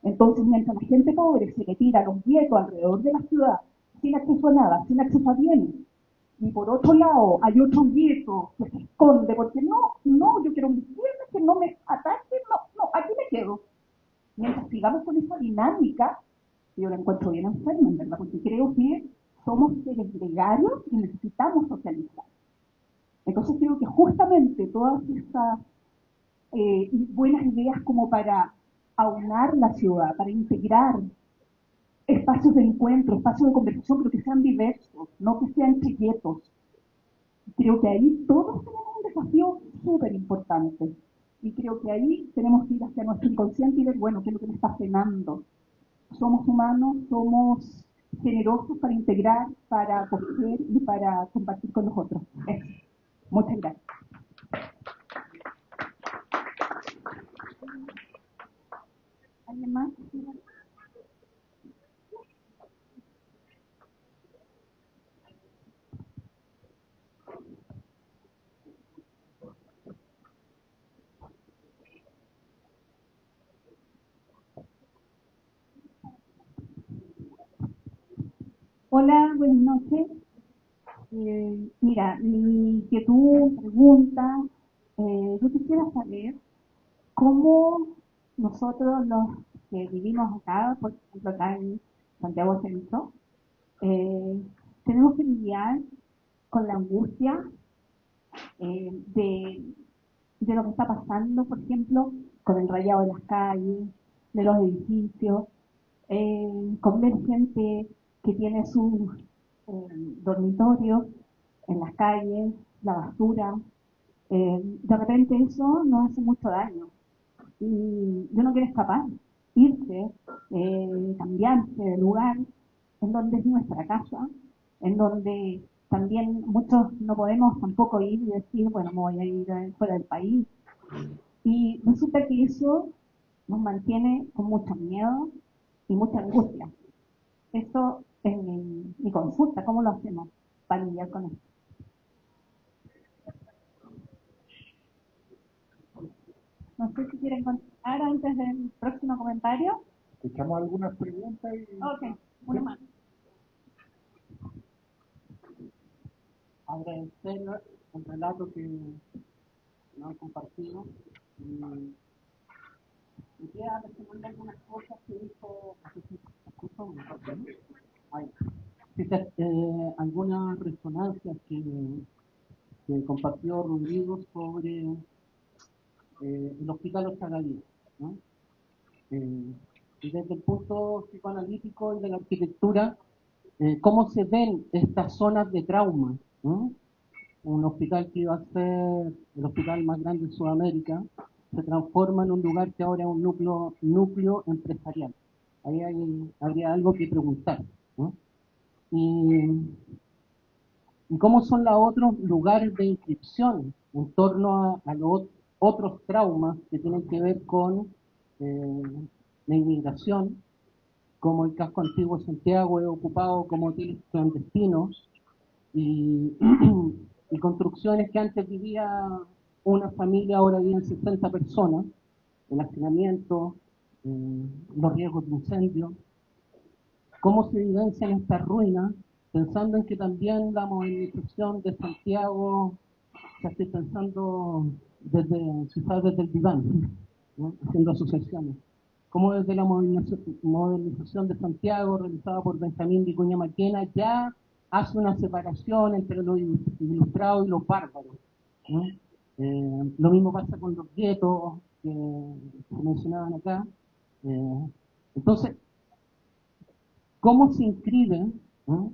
Entonces, mientras la gente pobre se le tira a los guetos alrededor de la ciudad, sin acceso a nada, sin acceso a bienes, y por otro lado hay otro gueto que se esconde porque no, yo quiero mis bienes, que no me ataquen, no, aquí me quedo. Mientras sigamos con esa dinámica, yo la encuentro bien enferma, en verdad, porque creo que somos seres gregarios y necesitamos socializar. Entonces creo que justamente todas estas buenas ideas como para aunar la ciudad, para integrar espacios de encuentro, espacios de conversación, pero que sean diversos, no que sean chiquietos. Creo que ahí todos tenemos un desafío súper importante. Y creo que ahí tenemos que ir hacia nuestro inconsciente y ver, bueno, qué es lo que me está frenando. Somos humanos, somos generosos para integrar, para acoger y para compartir con los otros. Eso. Muchas gracias. ¿Alguien más? Hola, buenas noches. Mira, mi inquietud, pregunta, yo quisiera saber cómo nosotros los que vivimos acá, por ejemplo acá en Santiago Centro, tenemos que lidiar con la angustia de lo que está pasando, por ejemplo, con el rayado de las calles, de los edificios, con ver gente que tiene sus dormitorios en las calles, la basura. De repente eso nos hace mucho daño. Y uno quiere escapar, irse, cambiarse de lugar, en donde es nuestra casa, en donde también muchos no podemos tampoco ir y decir, bueno, me voy a ir fuera del país. Y resulta que eso nos mantiene con mucho miedo y mucha angustia. Eso es mi consulta, ¿cómo lo hacemos para lidiar con esto? No sé si quieren contestar antes del próximo comentario. Escuchamos algunas preguntas y... Ok, una más. Agradecer el relato que nos han compartido. Y quería mencionar algunas cosas que dijo, algunas resonancias que compartió Rodrigo sobre el hospital Osagadía, ¿no? Y desde el punto psicoanalítico y de la arquitectura, cómo se ven estas zonas de trauma, ¿no? Un hospital que iba a ser el hospital más grande de Sudamérica, se transforma en un lugar que ahora es un núcleo empresarial. Ahí habría algo que preguntar, ¿no? Y cómo son los otros lugares de inscripción en torno a los otros traumas que tienen que ver con la inmigración, como el casco antiguo de Santiago es ocupado como hoteles clandestinos y, y construcciones que antes vivía una familia, ahora viven 60 personas, el hacinamiento, los riesgos de incendio, cómo se vivencian estas ruinas, pensando en que también la movilización de Santiago se estoy pensando quizás desde el diván, ¿no? Haciendo asociaciones. Como desde la modernización de Santiago, realizada por Benjamín Vicuña Maquena, ya hace una separación entre lo ilustrado y lo bárbaro, ¿no? Lo mismo pasa con los guetos que se mencionaban acá. Entonces, ¿cómo se inscriben, ¿no?,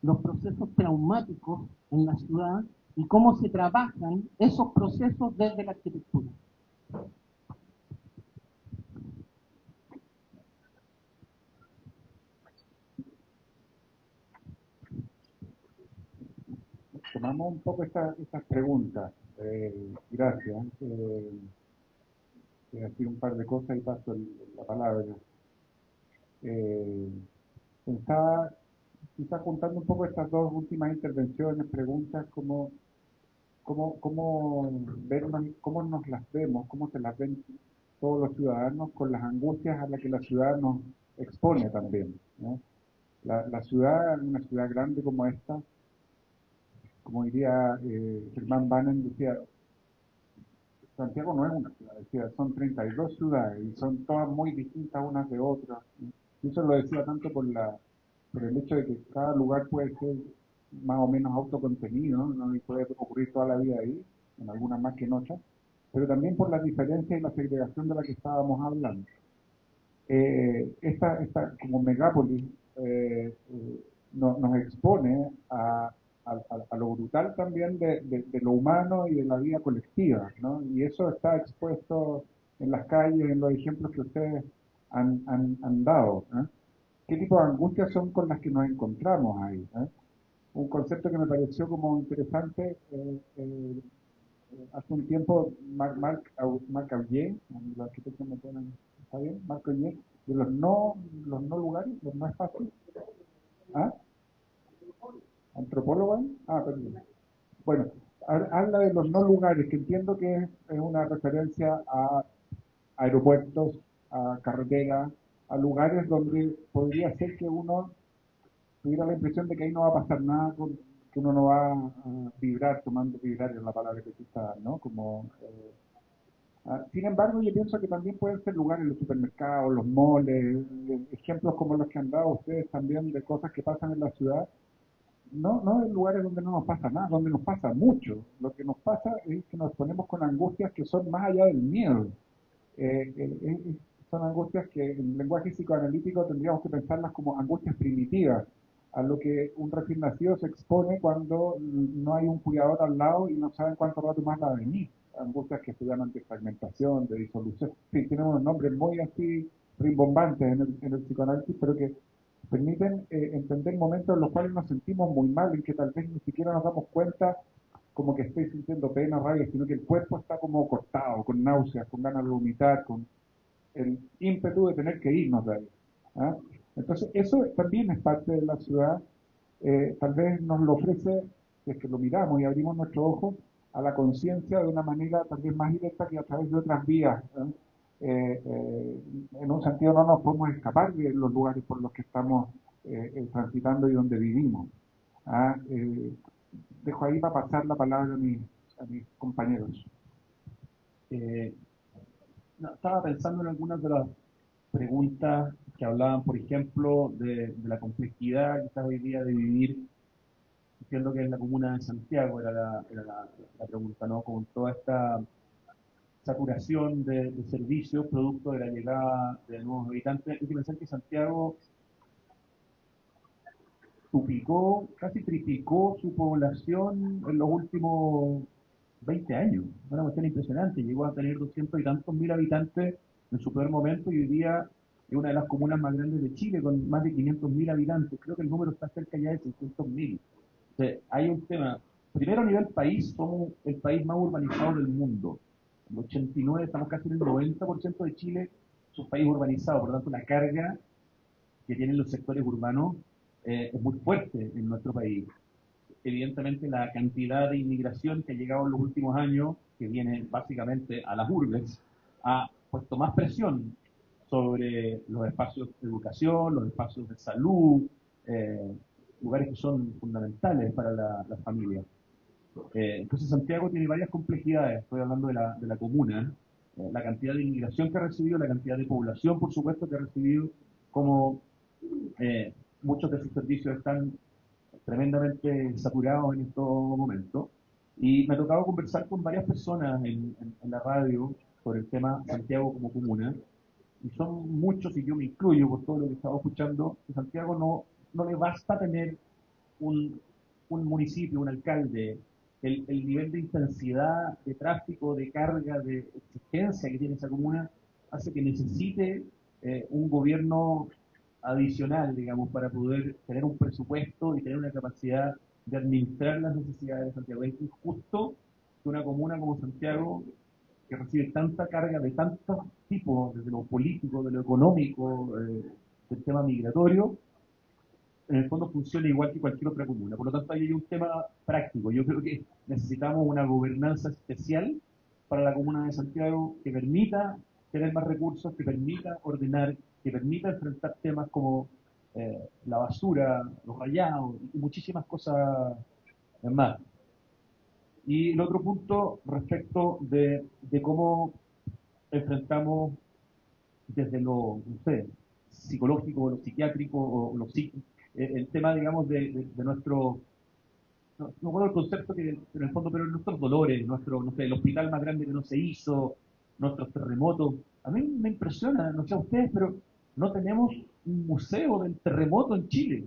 los procesos traumáticos en la ciudad y cómo se trabajan esos procesos desde la arquitectura? Tomamos un poco estas preguntas. Gracias. Voy a decir un par de cosas y paso la palabra. Pensaba, quizás juntando un poco estas dos últimas intervenciones, preguntas, cómo nos las vemos, cómo se las ven todos los ciudadanos con las angustias a las que la ciudad nos expone también, ¿no? La ciudad, una ciudad grande como esta, como diría Germán Bannen, decía, Santiago no es una ciudad, decía, son 32 ciudades y son todas muy distintas unas de otras. Y eso lo decía tanto por el hecho de que cada lugar puede ser más o menos autocontenido, ¿no? Y puede ocurrir toda la vida ahí, en algunas más que en otras, pero también por las diferencias y la segregación de la que estábamos hablando. Esta como megápolis nos expone a lo brutal también de lo humano y de la vida colectiva, ¿no? Y eso está expuesto en las calles, en los ejemplos que ustedes han dado, ¿eh? ¿Qué tipo de angustias son con las que nos encontramos ahí, ¿eh? Un concepto que me pareció como interesante hace un tiempo, Marc Augier, los arquitectos me ponen, ¿está bien? Marc Augier, de los no lugares, los no espacios. ¿Ah? ¿Antropólogo? Ah, perdón. Bueno, habla de los no lugares, que entiendo que es una referencia a aeropuertos, a carreteras, a lugares donde podría ser que uno tuviera la impresión de que ahí no va a pasar nada, que uno no va a vibrar, tomando vibrar es la palabra que tú estás, ¿no? Sin embargo, yo pienso que también pueden ser lugares, los supermercados, los moles, ejemplos como los que han dado ustedes también de cosas que pasan en la ciudad, no en lugares donde no nos pasa nada, donde nos pasa mucho. Lo que nos pasa es que nos ponemos con angustias que son más allá del miedo. Son angustias que en lenguaje psicoanalítico tendríamos que pensarlas como angustias primitivas, a lo que un recién nacido se expone cuando no hay un cuidador al lado y no saben cuánto rato más va a venir. Angustias que se llaman de fragmentación, de disolución. Sí, tienen unos nombres muy así rimbombantes en el psicoanálisis, pero que permiten entender momentos en los cuales nos sentimos muy mal, en que tal vez ni siquiera nos damos cuenta como que estoy sintiendo pena, rabia, sino que el cuerpo está como cortado, con náuseas, con ganas de vomitar, con el ímpetu de tener que irnos de ahí. ¿Ah? Entonces, eso también es parte de la ciudad. Tal vez nos lo ofrece, si es que lo miramos y abrimos nuestros ojos, a la conciencia de una manera también más directa que a través de otras vías. En un sentido no nos podemos escapar de los lugares por los que estamos transitando y donde vivimos. ¿Ah? Dejo ahí para pasar la palabra a mis compañeros. No, estaba pensando en algunas de las preguntas que hablaban, por ejemplo, de la complejidad quizás hoy día de vivir, entiendo que en la comuna de Santiago era la pregunta, ¿no? Con toda esta saturación de servicios producto de la llegada de nuevos habitantes. Hay que pensar que Santiago duplicó, casi triplicó su población en los últimos 20 años. Una cuestión impresionante. Llegó a tener 200 y tantos mil habitantes en su peor momento y hoy día es una de las comunas más grandes de Chile con más de 500.000 habitantes. Creo que el número está cerca ya de 600.000. Entonces, hay un tema. Primero, a nivel país, somos el país más urbanizado del mundo. En el 89 estamos casi en el 90% de Chile, es un país urbanizado. Por lo tanto, la carga que tienen los sectores urbanos es muy fuerte en nuestro país. Evidentemente la cantidad de inmigración que ha llegado en los últimos años, que viene básicamente a las urbes, ha puesto más presión sobre los espacios de educación, los espacios de salud, lugares que son fundamentales para la familia. Entonces Santiago tiene varias complejidades, estoy hablando de la comuna, la cantidad de inmigración que ha recibido, la cantidad de población, por supuesto, que ha recibido, como muchos de sus servicios están tremendamente saturados en estos momentos. Y me ha tocado conversar con varias personas en la radio sobre el tema Santiago como comuna. Y son muchos, y yo me incluyo por todo lo que he estado escuchando, que Santiago no le basta tener un municipio, un alcalde, el nivel de intensidad, de tráfico, de carga, de exigencia que tiene esa comuna, hace que necesite un gobierno adicional, digamos, para poder tener un presupuesto y tener una capacidad de administrar las necesidades de Santiago. Es injusto que una comuna como Santiago, que recibe tanta carga de tantos tipos, desde lo político, de lo económico, del tema migratorio, en el fondo funciona igual que cualquier otra comuna. Por lo tanto, ahí hay un tema práctico. Yo creo que necesitamos una gobernanza especial para la comuna de Santiago que permita tener más recursos, que permita ordenar, que permita enfrentar temas como la basura, los rayados y muchísimas cosas más. Y el otro punto respecto de cómo enfrentamos desde lo, no sé, psicológico, lo psiquiátrico o lo psíquico, el tema, digamos, de nuestro, no recuerdo el concepto que en el fondo, pero nuestros dolores, nuestro, no sé, el hospital más grande que no se hizo, nuestros terremotos. A mí me impresiona, no sé a ustedes, pero no tenemos un museo del terremoto en Chile.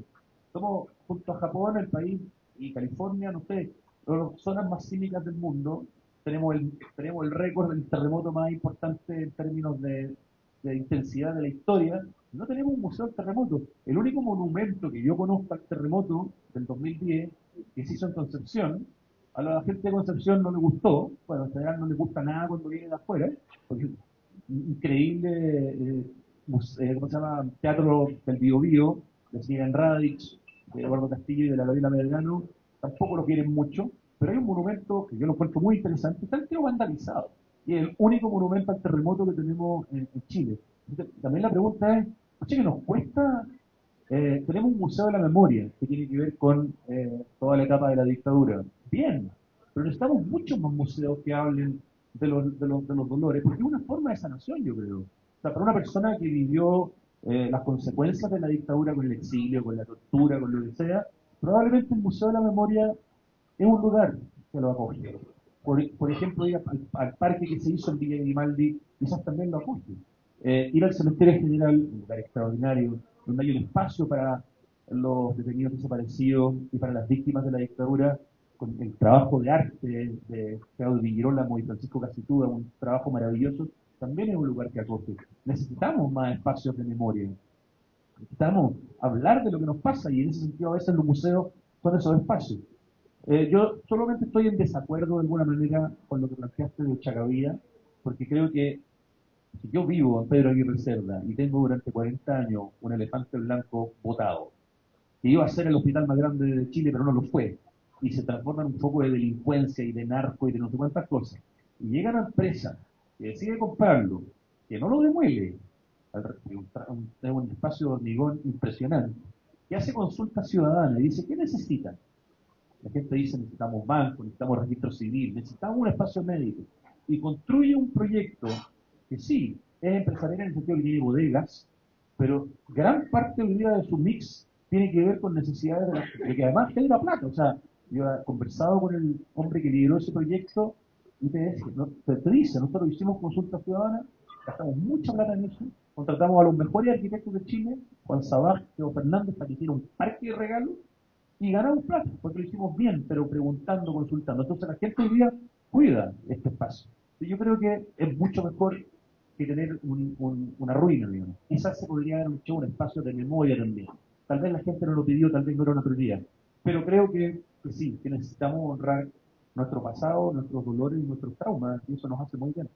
Somos, junto a Japón, el país, y California, no sé, las zonas más sísmicas del mundo, tenemos el récord del terremoto más importante en términos de intensidad de la historia. No tenemos un museo del terremoto. El único monumento que yo conozco al terremoto del 2010, que se hizo en Concepción, a la gente de Concepción no le gustó. Bueno, en general no le gusta nada cuando viene de afuera, porque increíble, ¿cómo se llama? Teatro del Biobío, de Sinian Radich, de Eduardo Castillo y de la Gabriela Belgrano, tampoco lo quieren mucho, pero hay un monumento que yo lo encuentro muy interesante, está entero vandalizado, y es el único monumento al terremoto que tenemos en Chile. Entonces, también la pregunta es, ¿qué nos cuesta? Tenemos un museo de la memoria que tiene que ver con toda la etapa de la dictadura. Bien, pero necesitamos muchos más museos que hablen de los dolores, porque es una forma de sanación, yo creo. O sea, para una persona que vivió las consecuencias de la dictadura con el exilio, con la tortura, con lo que sea, Probablemente el Museo de la Memoria es un lugar que lo acoge. Por ejemplo, ir al parque que se hizo en Villa Grimaldi, quizás también lo acoge. Ir al cementerio general, un lugar extraordinario, donde hay un espacio para los detenidos desaparecidos y para las víctimas de la dictadura, con el trabajo de arte de Claudio Di Girolamo y Francisco Casituda, un trabajo maravilloso, también es un lugar que acoge. Necesitamos más espacios de memoria. Necesitamos hablar de lo que nos pasa y en ese sentido a veces los museos son esos espacios. Yo solamente estoy en desacuerdo de alguna manera con lo que planteaste de Chacavía, porque creo que si yo vivo en Pedro Aguirre Cerda y tengo durante 40 años un elefante blanco botado, que iba a ser el hospital más grande de Chile, pero no lo fue, y se transforma en un foco de delincuencia y de narco y de no sé cuántas cosas, y llega una empresa que decide comprarlo, que no lo demuele, es un espacio de hormigón impresionante, que hace consulta ciudadana y dice, ¿qué necesitan? La gente dice, necesitamos banco, necesitamos registro civil, necesitamos un espacio médico. Y construye un proyecto que sí, es empresarial en el sentido que tiene bodegas, pero gran parte hoy día de su mix tiene que ver con necesidades de que además tenga plata. O sea, yo he conversado con el hombre que lideró ese proyecto y te dice, nosotros hicimos consulta ciudadana, gastamos mucha plata en eso, contratamos a los mejores arquitectos de Chile, Juan Sabaj, Teo Fernández, para que hiciera un parque de regalos, y ganamos plata, porque lo hicimos bien, pero preguntando, consultando. Entonces la gente hoy día cuida este espacio. Y yo creo que es mucho mejor que tener una ruina, digamos. Quizás se podría haber hecho un espacio de memoria también. Tal vez la gente no lo pidió, tal vez no era una prioridad. Pero creo que sí, que necesitamos honrar nuestro pasado, nuestros dolores y nuestros traumas, y eso nos hace muy bien.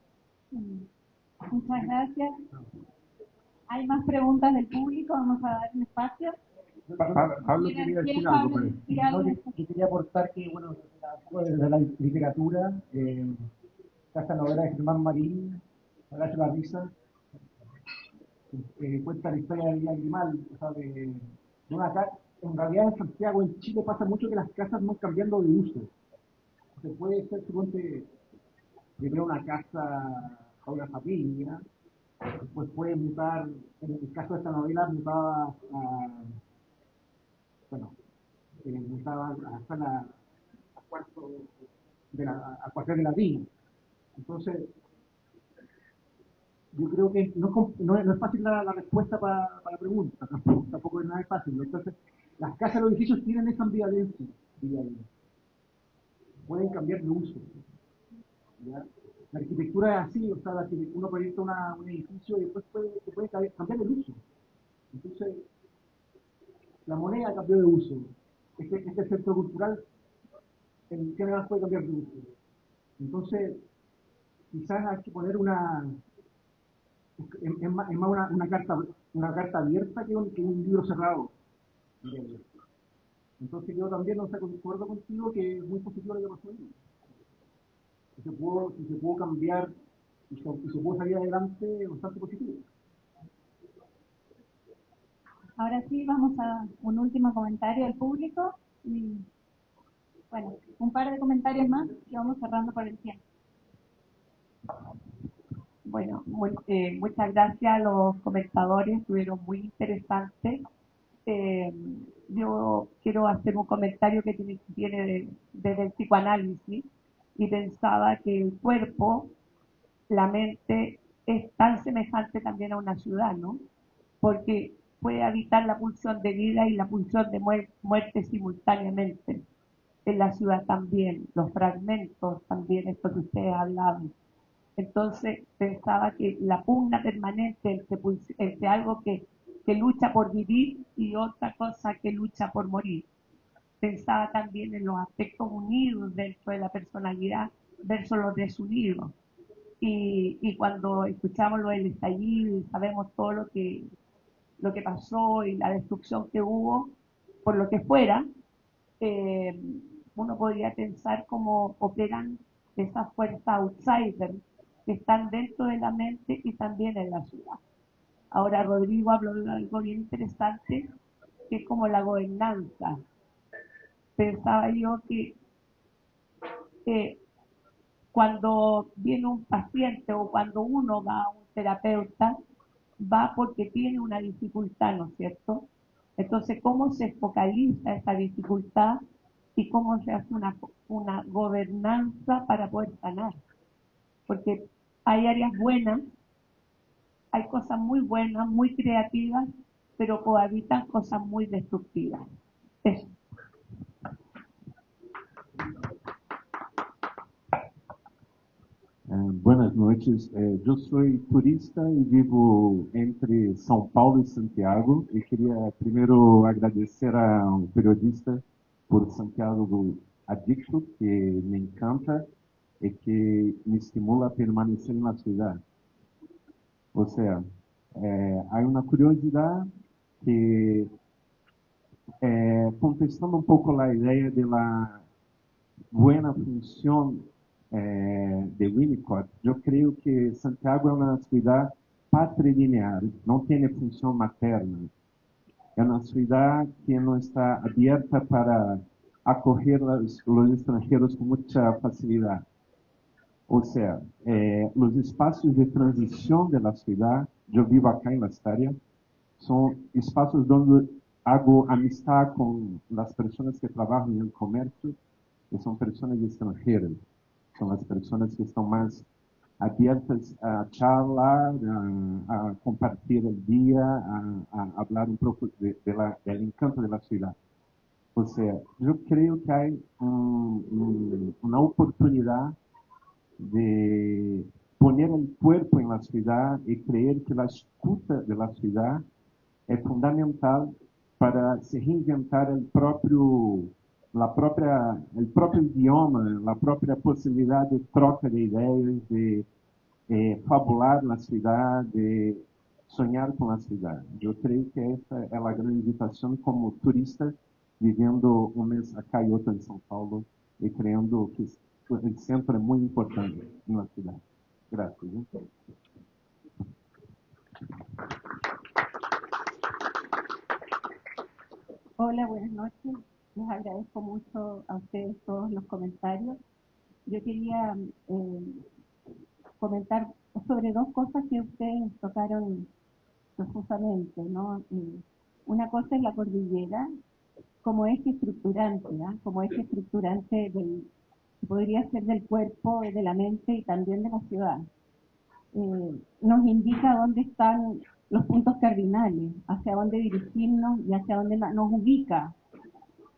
Muchas gracias. ¿Hay más preguntas del público? Vamos a dar un espacio. Pablo quería decir algo, pero yo quería aportar que, bueno, desde la literatura, esta novela de Germán Marín, Agacho la risa, cuenta la historia de Villa Grimaldi, o sea, de una casa. En realidad en Santiago, en Chile, pasa mucho que las casas van cambiando de uso. Se puede ser, suponte, primero una casa a una familia, después puede mutar, en el caso de esta novela, mutaba a, bueno, mutaba hasta a cuarto a cuartel de la villa. Entonces, yo creo que no es fácil la respuesta para la pregunta, tampoco es nada fácil. Entonces, las casas, los edificios tienen esa ambivalencia, diría yo. Pueden cambiar de uso. ¿Ya? La arquitectura es así, o sea, uno proyecta un edificio y después puede cambiar el uso. Entonces, la moneda cambió de uso. Este centro cultural, ¿en qué manera puede cambiar de uso? Entonces, quizás hay que poner es más una carta abierta que un libro cerrado. Entonces yo también no estoy de acuerdo contigo que es muy positivo lo que pasó ahí. Si se pudo cambiar y se pudo salir adelante, es bastante positivo. Ahora sí, vamos a un último comentario del público y, bueno, un par de comentarios más y vamos cerrando por el tiempo. Bueno, muchas gracias a los comentadores, estuvieron muy interesantes. Yo quiero hacer un comentario que viene desde el psicoanálisis y pensaba que el cuerpo, la mente, es tan semejante también a una ciudad, ¿no? Porque puede habitar la pulsión de vida y la pulsión de muerte simultáneamente. En la ciudad también, los fragmentos también, esto que ustedes hablaban. Entonces pensaba que la pugna permanente entre algo que lucha por vivir y otra cosa que lucha por morir. Pensaba también en los aspectos unidos dentro de la personalidad versus los desunidos. Y cuando escuchamos lo del estallido y sabemos todo lo que pasó y la destrucción que hubo, por lo que fuera, eh, uno podría pensar cómo operan esas fuerzas outsider que están dentro de la mente y también en la ciudad. Ahora Rodrigo habló de algo bien interesante, que es como la gobernanza. Pensaba yo que cuando viene un paciente o cuando uno va a un terapeuta, va porque tiene una dificultad, ¿no es cierto? Entonces, ¿cómo se focaliza esa dificultad y cómo se hace una gobernanza para poder sanar? Porque hay áreas buenas, hay cosas muy buenas, muy creativas, pero cohabitan cosas muy destructivas. Eso. Buenas noches. Yo soy turista y vivo entre São Paulo y Santiago. Y quería primero agradecer a un periodista por Santiago Adicto, que me encanta y que me estimula a permanecer en la ciudad. O sea, hay una curiosidad que, contestando un poco la idea de la buena función de Winnicott, yo creo que Santiago es una ciudad patrilinear, no tiene función materna. Es una ciudad que no está abierta para acoger los extranjeros con mucha facilidad. O sea, los espacios de transición de la ciudad, yo vivo acá en Las Tareas, son espacios donde hago amistad con las personas que trabajan en el comercio, que son personas extranjeras. Son las personas que están más abiertas a charlar, a compartir el día, a hablar un poco del encanto de la ciudad. O sea, yo creo que hay una oportunidad de poner el cuerpo en la ciudad y creer que la escucha de la ciudad es fundamental para se reinventar el propio idioma, la propia posibilidad de troca de ideas, de fabular la ciudad, de soñar con la ciudad. Yo creo que esa es la gran invitación como turista, viviendo un mes acá y otro en São Paulo, y creyendo que el centro es muy importante en la ciudad. Gracias. Hola, buenas noches. Les agradezco mucho a ustedes todos los comentarios. Yo quería comentar sobre dos cosas que ustedes tocaron profusamente, ¿no? Una cosa es la cordillera como eje estructurante, ¿ah? Como eje estructurante podría ser del cuerpo, de la mente y también de la ciudad. Nos indica dónde están los puntos cardinales, hacia dónde dirigirnos y hacia dónde nos ubica.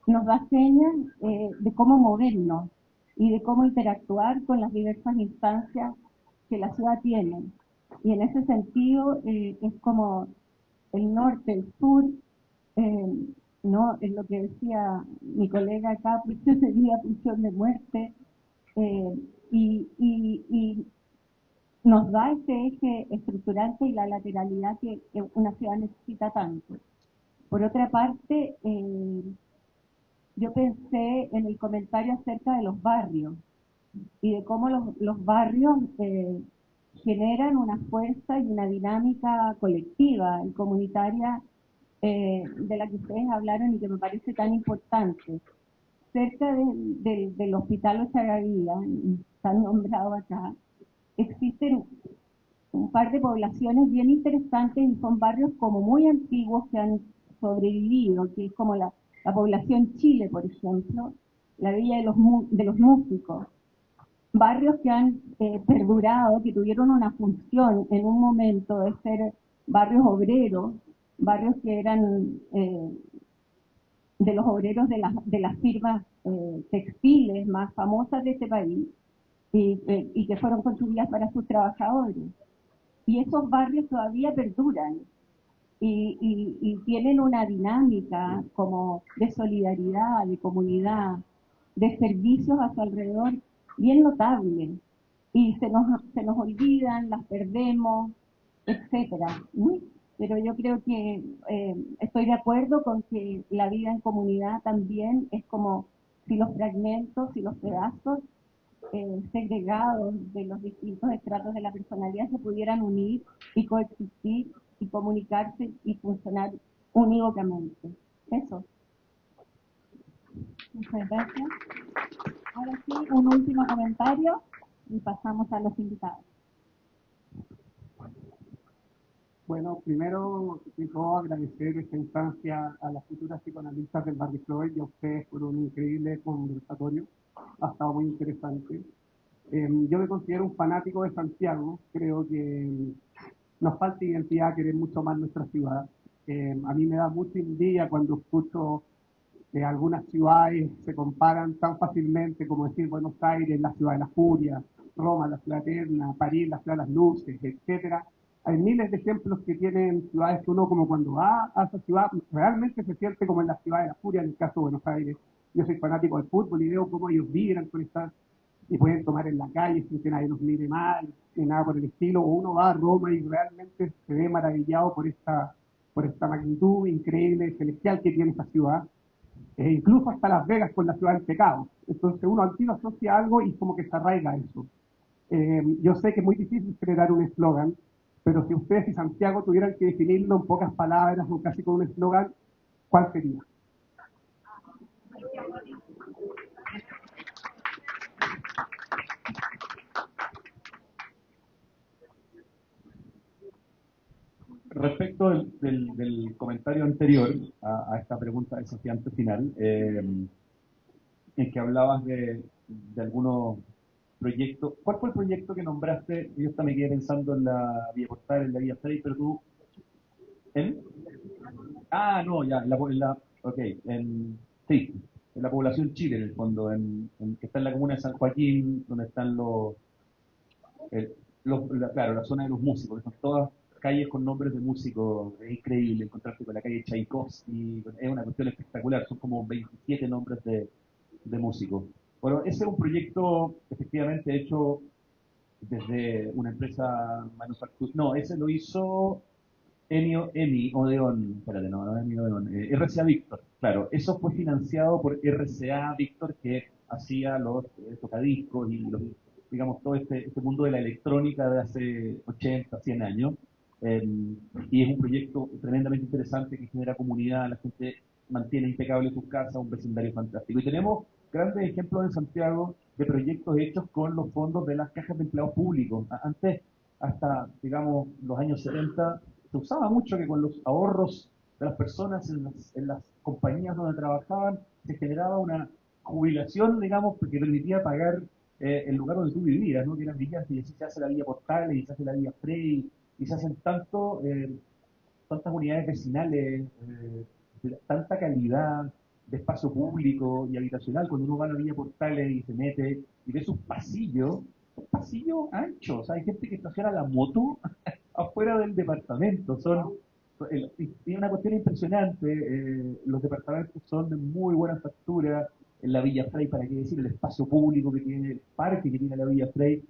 Nos da señas de cómo movernos y de cómo interactuar con las diversas instancias que la ciudad tiene. Y en ese sentido es como el norte, el sur, no es lo que decía mi colega acá, prisión de vida, prisión de muerte, y nos da ese eje estructurante y la lateralidad que una ciudad necesita tanto. Por otra parte, yo pensé en el comentario acerca de los barrios y de cómo los barrios generan una fuerza y una dinámica colectiva y comunitaria de la que ustedes hablaron y que me parece tan importante. Cerca del Hospital Ochagavía, están nombrados acá, existen un par de poblaciones bien interesantes y son barrios como muy antiguos que han sobrevivido, que es como la población Chile, por ejemplo, la Villa de los Músicos, barrios que han perdurado, que tuvieron una función en un momento de ser barrios obreros, barrios que eran de los obreros de las firmas textiles más famosas de este país y que fueron construidas para sus trabajadores. Y esos barrios todavía perduran y tienen una dinámica como de solidaridad, de comunidad, de servicios a su alrededor bien notable. Y se nos olvidan, las perdemos, etcétera. Pero yo creo que estoy de acuerdo con que la vida en comunidad también es como si los fragmentos, si los pedazos segregados de los distintos estratos de la personalidad se pudieran unir y coexistir y comunicarse y funcionar unívocamente. Eso. Muchas gracias. Ahora sí, un último comentario y pasamos a los invitados. Bueno, primero quiero agradecer esta instancia a las futuras psicoanalistas del Barrio Floyd y a ustedes por un increíble conversatorio. Ha estado muy interesante. Yo me considero un fanático de Santiago. Creo que nos falta identidad, querer mucho más nuestra ciudad. A mí me da mucha envidia cuando escucho que algunas ciudades se comparan tan fácilmente como decir Buenos Aires, la ciudad de la furia, Roma, la ciudad eterna, París, la ciudad de las luces, etcétera. Hay miles de ejemplos que tienen ciudades que uno como cuando va a esa ciudad realmente se siente como en la ciudad de la furia, en el caso de Buenos Aires. Yo soy fanático del fútbol y veo cómo ellos vibran con esta y pueden tomar en la calle sin que nadie nos mire mal, ni nada por el estilo, o uno va a Roma y realmente se ve maravillado por esta magnitud increíble, celestial que tiene esta ciudad, incluso hasta Las Vegas con la ciudad del pecado. Entonces uno al tiro asocia algo y como que se arraiga eso. Yo sé que es muy difícil generar un eslogan, pero si ustedes y Santiago tuvieran que definirlo en pocas palabras o casi con un eslogan, ¿cuál sería? Respecto del comentario anterior a esta pregunta desafiante final, en que hablabas de algunos proyectos, ¿cuál fue el proyecto que nombraste? Yo hasta me quedé pensando en la Vía Portal, en la Vía 6, pero tú... ¿En? Ah, no, ya, ok, sí, en la población Chile, en el fondo, que está en la comuna de San Joaquín, donde están claro, la zona de los músicos, que son todas calles con nombres de músicos. Es increíble encontrarte con la calle Tchaikovsky, es una cuestión espectacular, son como 27 nombres de músicos. Bueno, ese es un proyecto efectivamente hecho desde una empresa manufacturera. No, ese lo hizo Odeón, espérate, no Ennio Odeón, RCA Víctor, claro, eso fue financiado por RCA Víctor, que hacía los tocadiscos y digamos, todo este mundo de la electrónica de hace 80, 100 años. Y es un proyecto tremendamente interesante que genera comunidad, la gente mantiene impecable sus casas, un vecindario fantástico. Y tenemos grandes ejemplos en Santiago de proyectos hechos con los fondos de las cajas de empleados públicos. Antes, hasta, digamos, los años 70, se usaba mucho que con los ahorros de las personas en las compañías donde trabajaban se generaba una jubilación, digamos, que permitía pagar el lugar donde tú vivías, ¿no? Que eran villas, y así se hace la Villa Portales, y se hace la Villa Frey, y se hacen tantas unidades vecinales, de tanta calidad de espacio público y habitacional. Cuando uno va a la Villa Portales y se mete y ve sus pasillos anchos, o sea, hay gente que estaciona la moto afuera del departamento, y una cuestión impresionante. Los departamentos son de muy buena factura. En la Villa Frey, para qué decir, el espacio público que tiene, el parque que tiene la Villa Frey.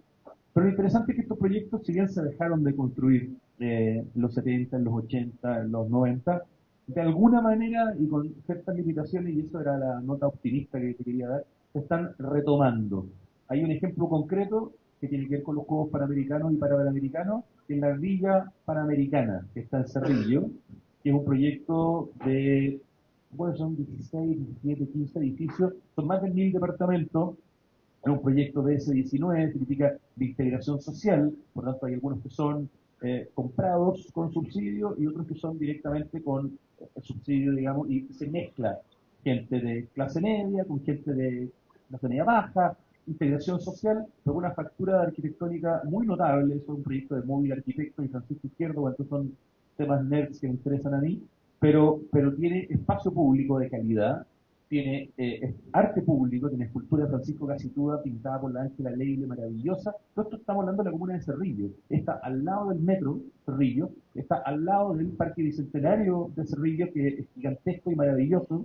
Pero lo interesante es que estos proyectos, si bien se dejaron de construir en los 70, en los 80, en los 90, de alguna manera y con ciertas limitaciones, y eso era la nota optimista que te quería dar, se están retomando. Hay un ejemplo concreto que tiene que ver con los Juegos Panamericanos y Panamericanos en la Villa Panamericana, que está en Cerrillo, que es un proyecto de, bueno, son 16, 17, 15 edificios, son más de 1000 departamentos. Es un proyecto de S19, significa de integración social, por lo tanto hay algunos que son comprados con subsidio y otros que son directamente con subsidio, digamos, y se mezcla gente de clase media con gente de clase media baja, integración social, con una factura arquitectónica muy notable. Eso es un proyecto de Móvil Arquitecto y Francisco Izquierdo, estos son temas nerds que me interesan a mí, pero tiene espacio público de calidad, tiene arte público, tiene escultura de Francisco Casituda pintada por la Ángela Leile, maravillosa. Todo esto estamos hablando de la comuna de Cerrillo. Está al lado del metro Cerrillo, está al lado del Parque Bicentenario de Cerrillo, que es gigantesco y maravilloso.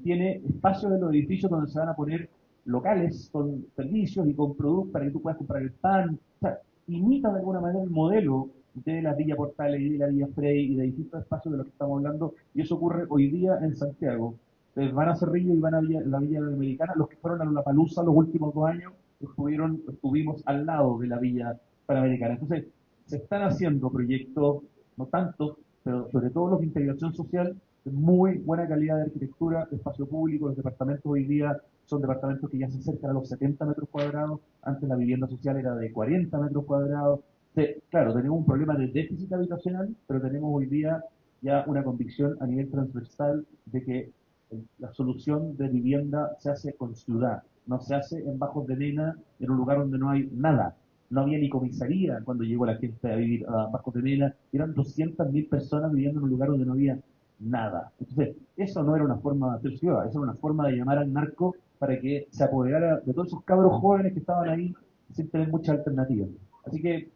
Tiene espacios en los edificios donde se van a poner locales con servicios y con productos para que tú puedas comprar el pan. O sea, imita de alguna manera el modelo de la Villa Portales y de la Villa Frey y de distintos espacios de los que estamos hablando, y eso ocurre hoy día en Santiago. Van a Cerrillo y van a la Villa Panamericana. Los que fueron a Lollapalooza los últimos 2 años estuvimos al lado de la Villa Panamericana. Entonces, se están haciendo proyectos, no tantos, pero sobre todo los de integración social, de muy buena calidad de arquitectura, de espacio público. Los departamentos hoy día son departamentos que ya se acercan a los 70 metros cuadrados. Antes la vivienda social era de 40 metros cuadrados. Sí, claro, tenemos un problema de déficit habitacional, pero tenemos hoy día ya una convicción a nivel transversal de que la solución de vivienda se hace con ciudad, no se hace en Bajos de Mena, en un lugar donde no hay nada. No había ni comisaría cuando llegó la gente a vivir a Bajos de Mena, eran 200.000 personas viviendo en un lugar donde no había nada. Entonces, eso no era una forma de hacer ciudad, eso era una forma de llamar al narco para que se apoderara de todos esos cabros jóvenes que estaban ahí sin tener muchas alternativas. Así que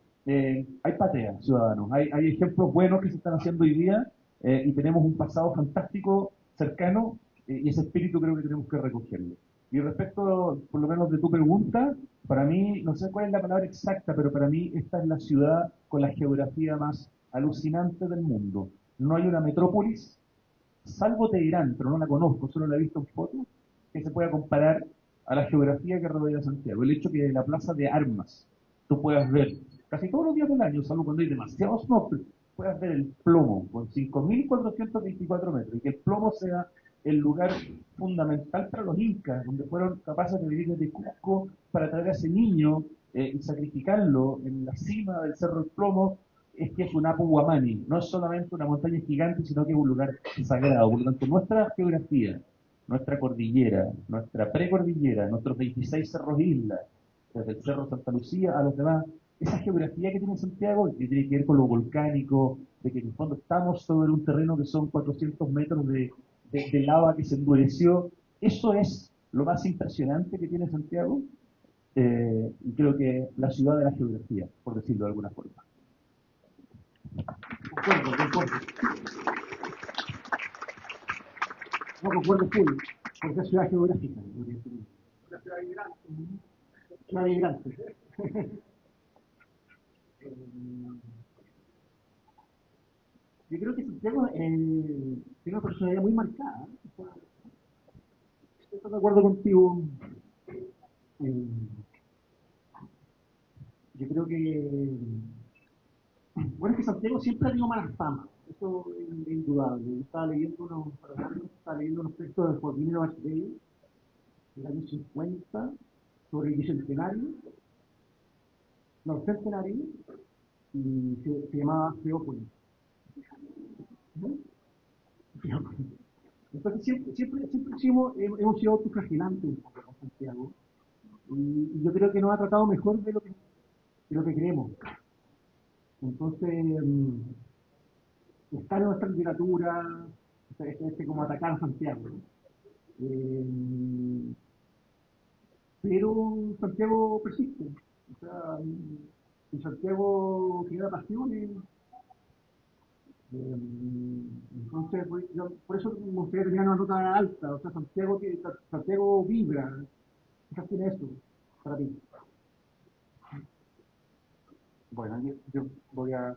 hay patria, ciudadanos, hay ejemplos buenos que se están haciendo hoy día y tenemos un pasado fantástico, cercano, y ese espíritu creo que tenemos que recogerlo. Y respecto, por lo menos, de tu pregunta, para mí, no sé cuál es la palabra exacta, pero para mí esta es la ciudad con la geografía más alucinante del mundo. No hay una metrópolis, salvo Teherán, pero no la conozco, solo la he visto en fotos, que se pueda comparar a la geografía que rodea Santiago. El hecho que de la plaza de armas tú puedas ver casi todos los días del año, salvo cuando hay demasiados nombres, puedas ver el plomo con 5.424 metros y que el plomo sea el lugar fundamental para los incas, donde fueron capaces de vivir desde Cusco para traer a ese niño y sacrificarlo en la cima del Cerro del Plomo, es que es un Apu Guamani, no es solamente una montaña gigante, sino que es un lugar sagrado. Por lo tanto, nuestra geografía, nuestra cordillera, nuestra precordillera, nuestros 26 cerros islas, desde el Cerro Santa Lucía a los demás, esa geografía que tiene Santiago, que tiene que ver con lo volcánico, de que en el fondo estamos sobre un terreno que son 400 metros de lava que se endureció, eso es lo más impresionante que tiene Santiago, y creo que la ciudad de la geografía, por decirlo de alguna forma. Concuerdo. No concuerdo full, porque es ciudad geográfica. Una ciudad vibrante. Ciudad vibrante. Yo creo que Santiago tiene una personalidad muy marcada. Estoy de acuerdo contigo. Eh, yo creo que, bueno, es que Santiago siempre ha tenido mala fama. Eso es indudable. Yo estaba leyendo unos textos de Joaquín Bachelet del año 50 sobre el bicentenario, no, el centenario, y se llamaba Geópolis. Entonces siempre hemos sido autoflagelantes un poco con Santiago, y yo creo que nos ha tratado mejor de lo que creemos. Entonces, está en nuestra literatura, como atacar a Santiago, ¿no? Pero Santiago persiste. O sea, y Santiago genera pasiones. Entonces, por eso me gustaría tener una nota alta. O sea, Santiago vibra. Quizás tiene eso para ti. Bueno, yo voy a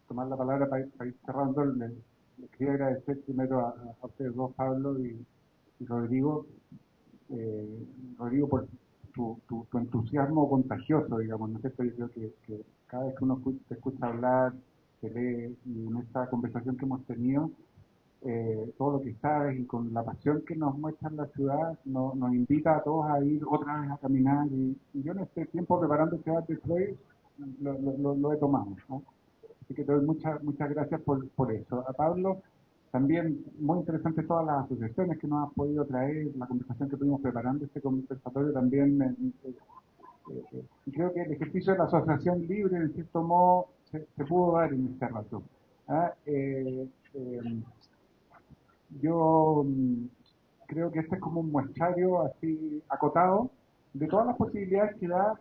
tomar la palabra para ir cerrando. Le quería agradecer primero a ustedes dos, Pablo y Rodrigo. Rodrigo, por tu entusiasmo contagioso, digamos, ¿no es cierto? Yo creo que cada vez que uno te escucha hablar, te lee, y en esta conversación que hemos tenido, todo lo que sabes y con la pasión que nos muestra en la ciudad, nos invita a todos a ir otra vez a caminar. Y yo en este tiempo preparando este debate Trail lo he tomado, ¿no? Así que te doy muchas gracias por eso. A Pablo, también muy interesante todas las asociaciones que nos has podido traer, la conversación que tuvimos preparando este conversatorio también. Y creo que el ejercicio de la asociación libre, en cierto modo, se pudo dar en este rato. ¿Ah? Yo creo que este es como un muestrario así acotado de todas las posibilidades que da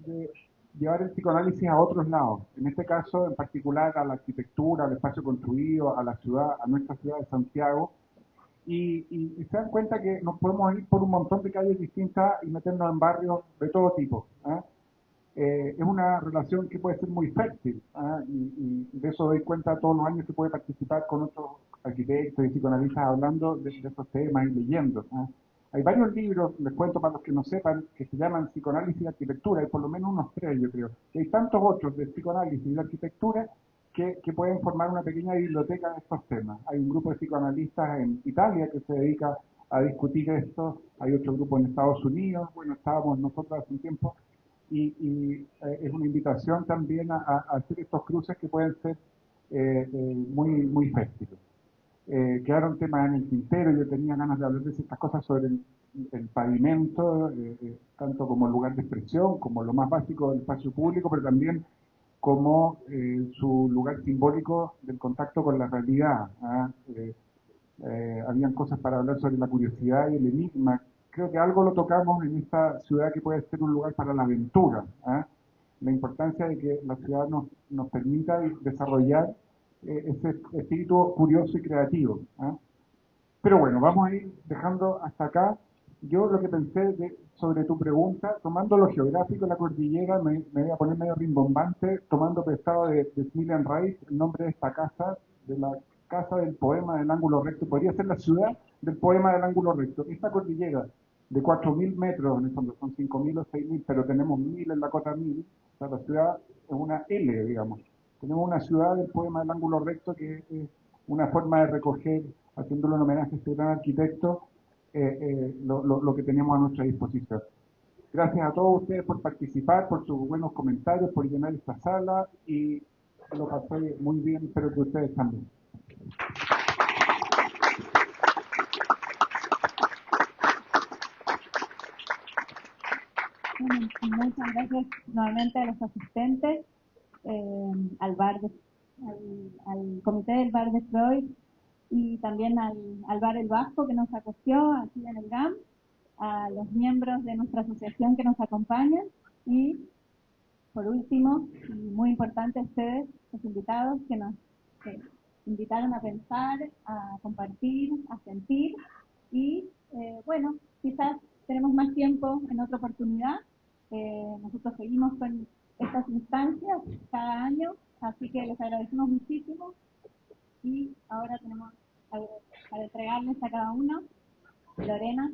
de llevar el psicoanálisis a otros lados. En este caso, en particular, a la arquitectura, al espacio construido, a la ciudad, a nuestra ciudad de Santiago. Y se dan cuenta que nos podemos ir por un montón de calles distintas y meternos en barrios de todo tipo. ¿Eh? Es una relación que puede ser muy fértil, ¿ah? Y de eso doy cuenta todos los años que puede participar con otros arquitectos y psicoanalistas hablando de estos temas y leyendo, ¿ah? Hay varios libros, les cuento para los que no sepan, que se llaman Psicoanálisis y Arquitectura, hay por lo menos unos 3, yo creo. Y hay tantos otros de psicoanálisis y de arquitectura que pueden formar una pequeña biblioteca de estos temas. Hay un grupo de psicoanalistas en Italia que se dedica a discutir esto, hay otro grupo en Estados Unidos, bueno, estábamos nosotros hace un tiempo. es una invitación también a hacer estos cruces que pueden ser muy fértiles. Quedaron temas en el tintero, yo tenía ganas de hablar de ciertas cosas sobre el pavimento, tanto como lugar de expresión, como lo más básico del espacio público, pero también como su lugar simbólico del contacto con la realidad. Habían cosas para hablar sobre la curiosidad y el enigma. Creo que algo lo tocamos en esta ciudad que puede ser un lugar para la aventura. La importancia de que la ciudad nos permita desarrollar ese espíritu curioso y creativo. Pero bueno, vamos a ir dejando hasta acá. Yo lo que pensé sobre tu pregunta, tomando lo geográfico de la cordillera, me voy a poner medio rimbombante, tomando prestado de Smiljan Reich el nombre de esta casa, de la casa del poema del ángulo recto. Podría ser la ciudad del poema del ángulo recto. Esta cordillera de 4.000 metros, en el fondo son 5.000 o 6.000, pero tenemos 1.000 en la cota 1.000. O sea, la ciudad es una L, digamos. Tenemos una ciudad del poema del ángulo recto que es una forma de recoger, haciéndole un homenaje a este gran arquitecto, lo que tenemos a nuestra disposición. Gracias a todos ustedes por participar, por sus buenos comentarios, por llenar esta sala y lo pasé muy bien, espero que ustedes también. Muchas gracias nuevamente a los asistentes, al comité del bar de Freud y también al bar El Vasco que nos acogió aquí en el GAM, a los miembros de nuestra asociación que nos acompañan y, por último, y muy importante, a ustedes, los invitados que nos invitaron a pensar, a compartir, a sentir y, bueno, quizás tenemos más tiempo en otra oportunidad. Nosotros seguimos con estas instancias cada año, así que les agradecemos muchísimo y ahora tenemos para entregarles a cada uno. Lorena.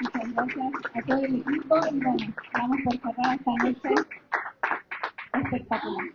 Muchas gracias a todo el equipo y bueno, vamos por cerrar esta noche espectacular.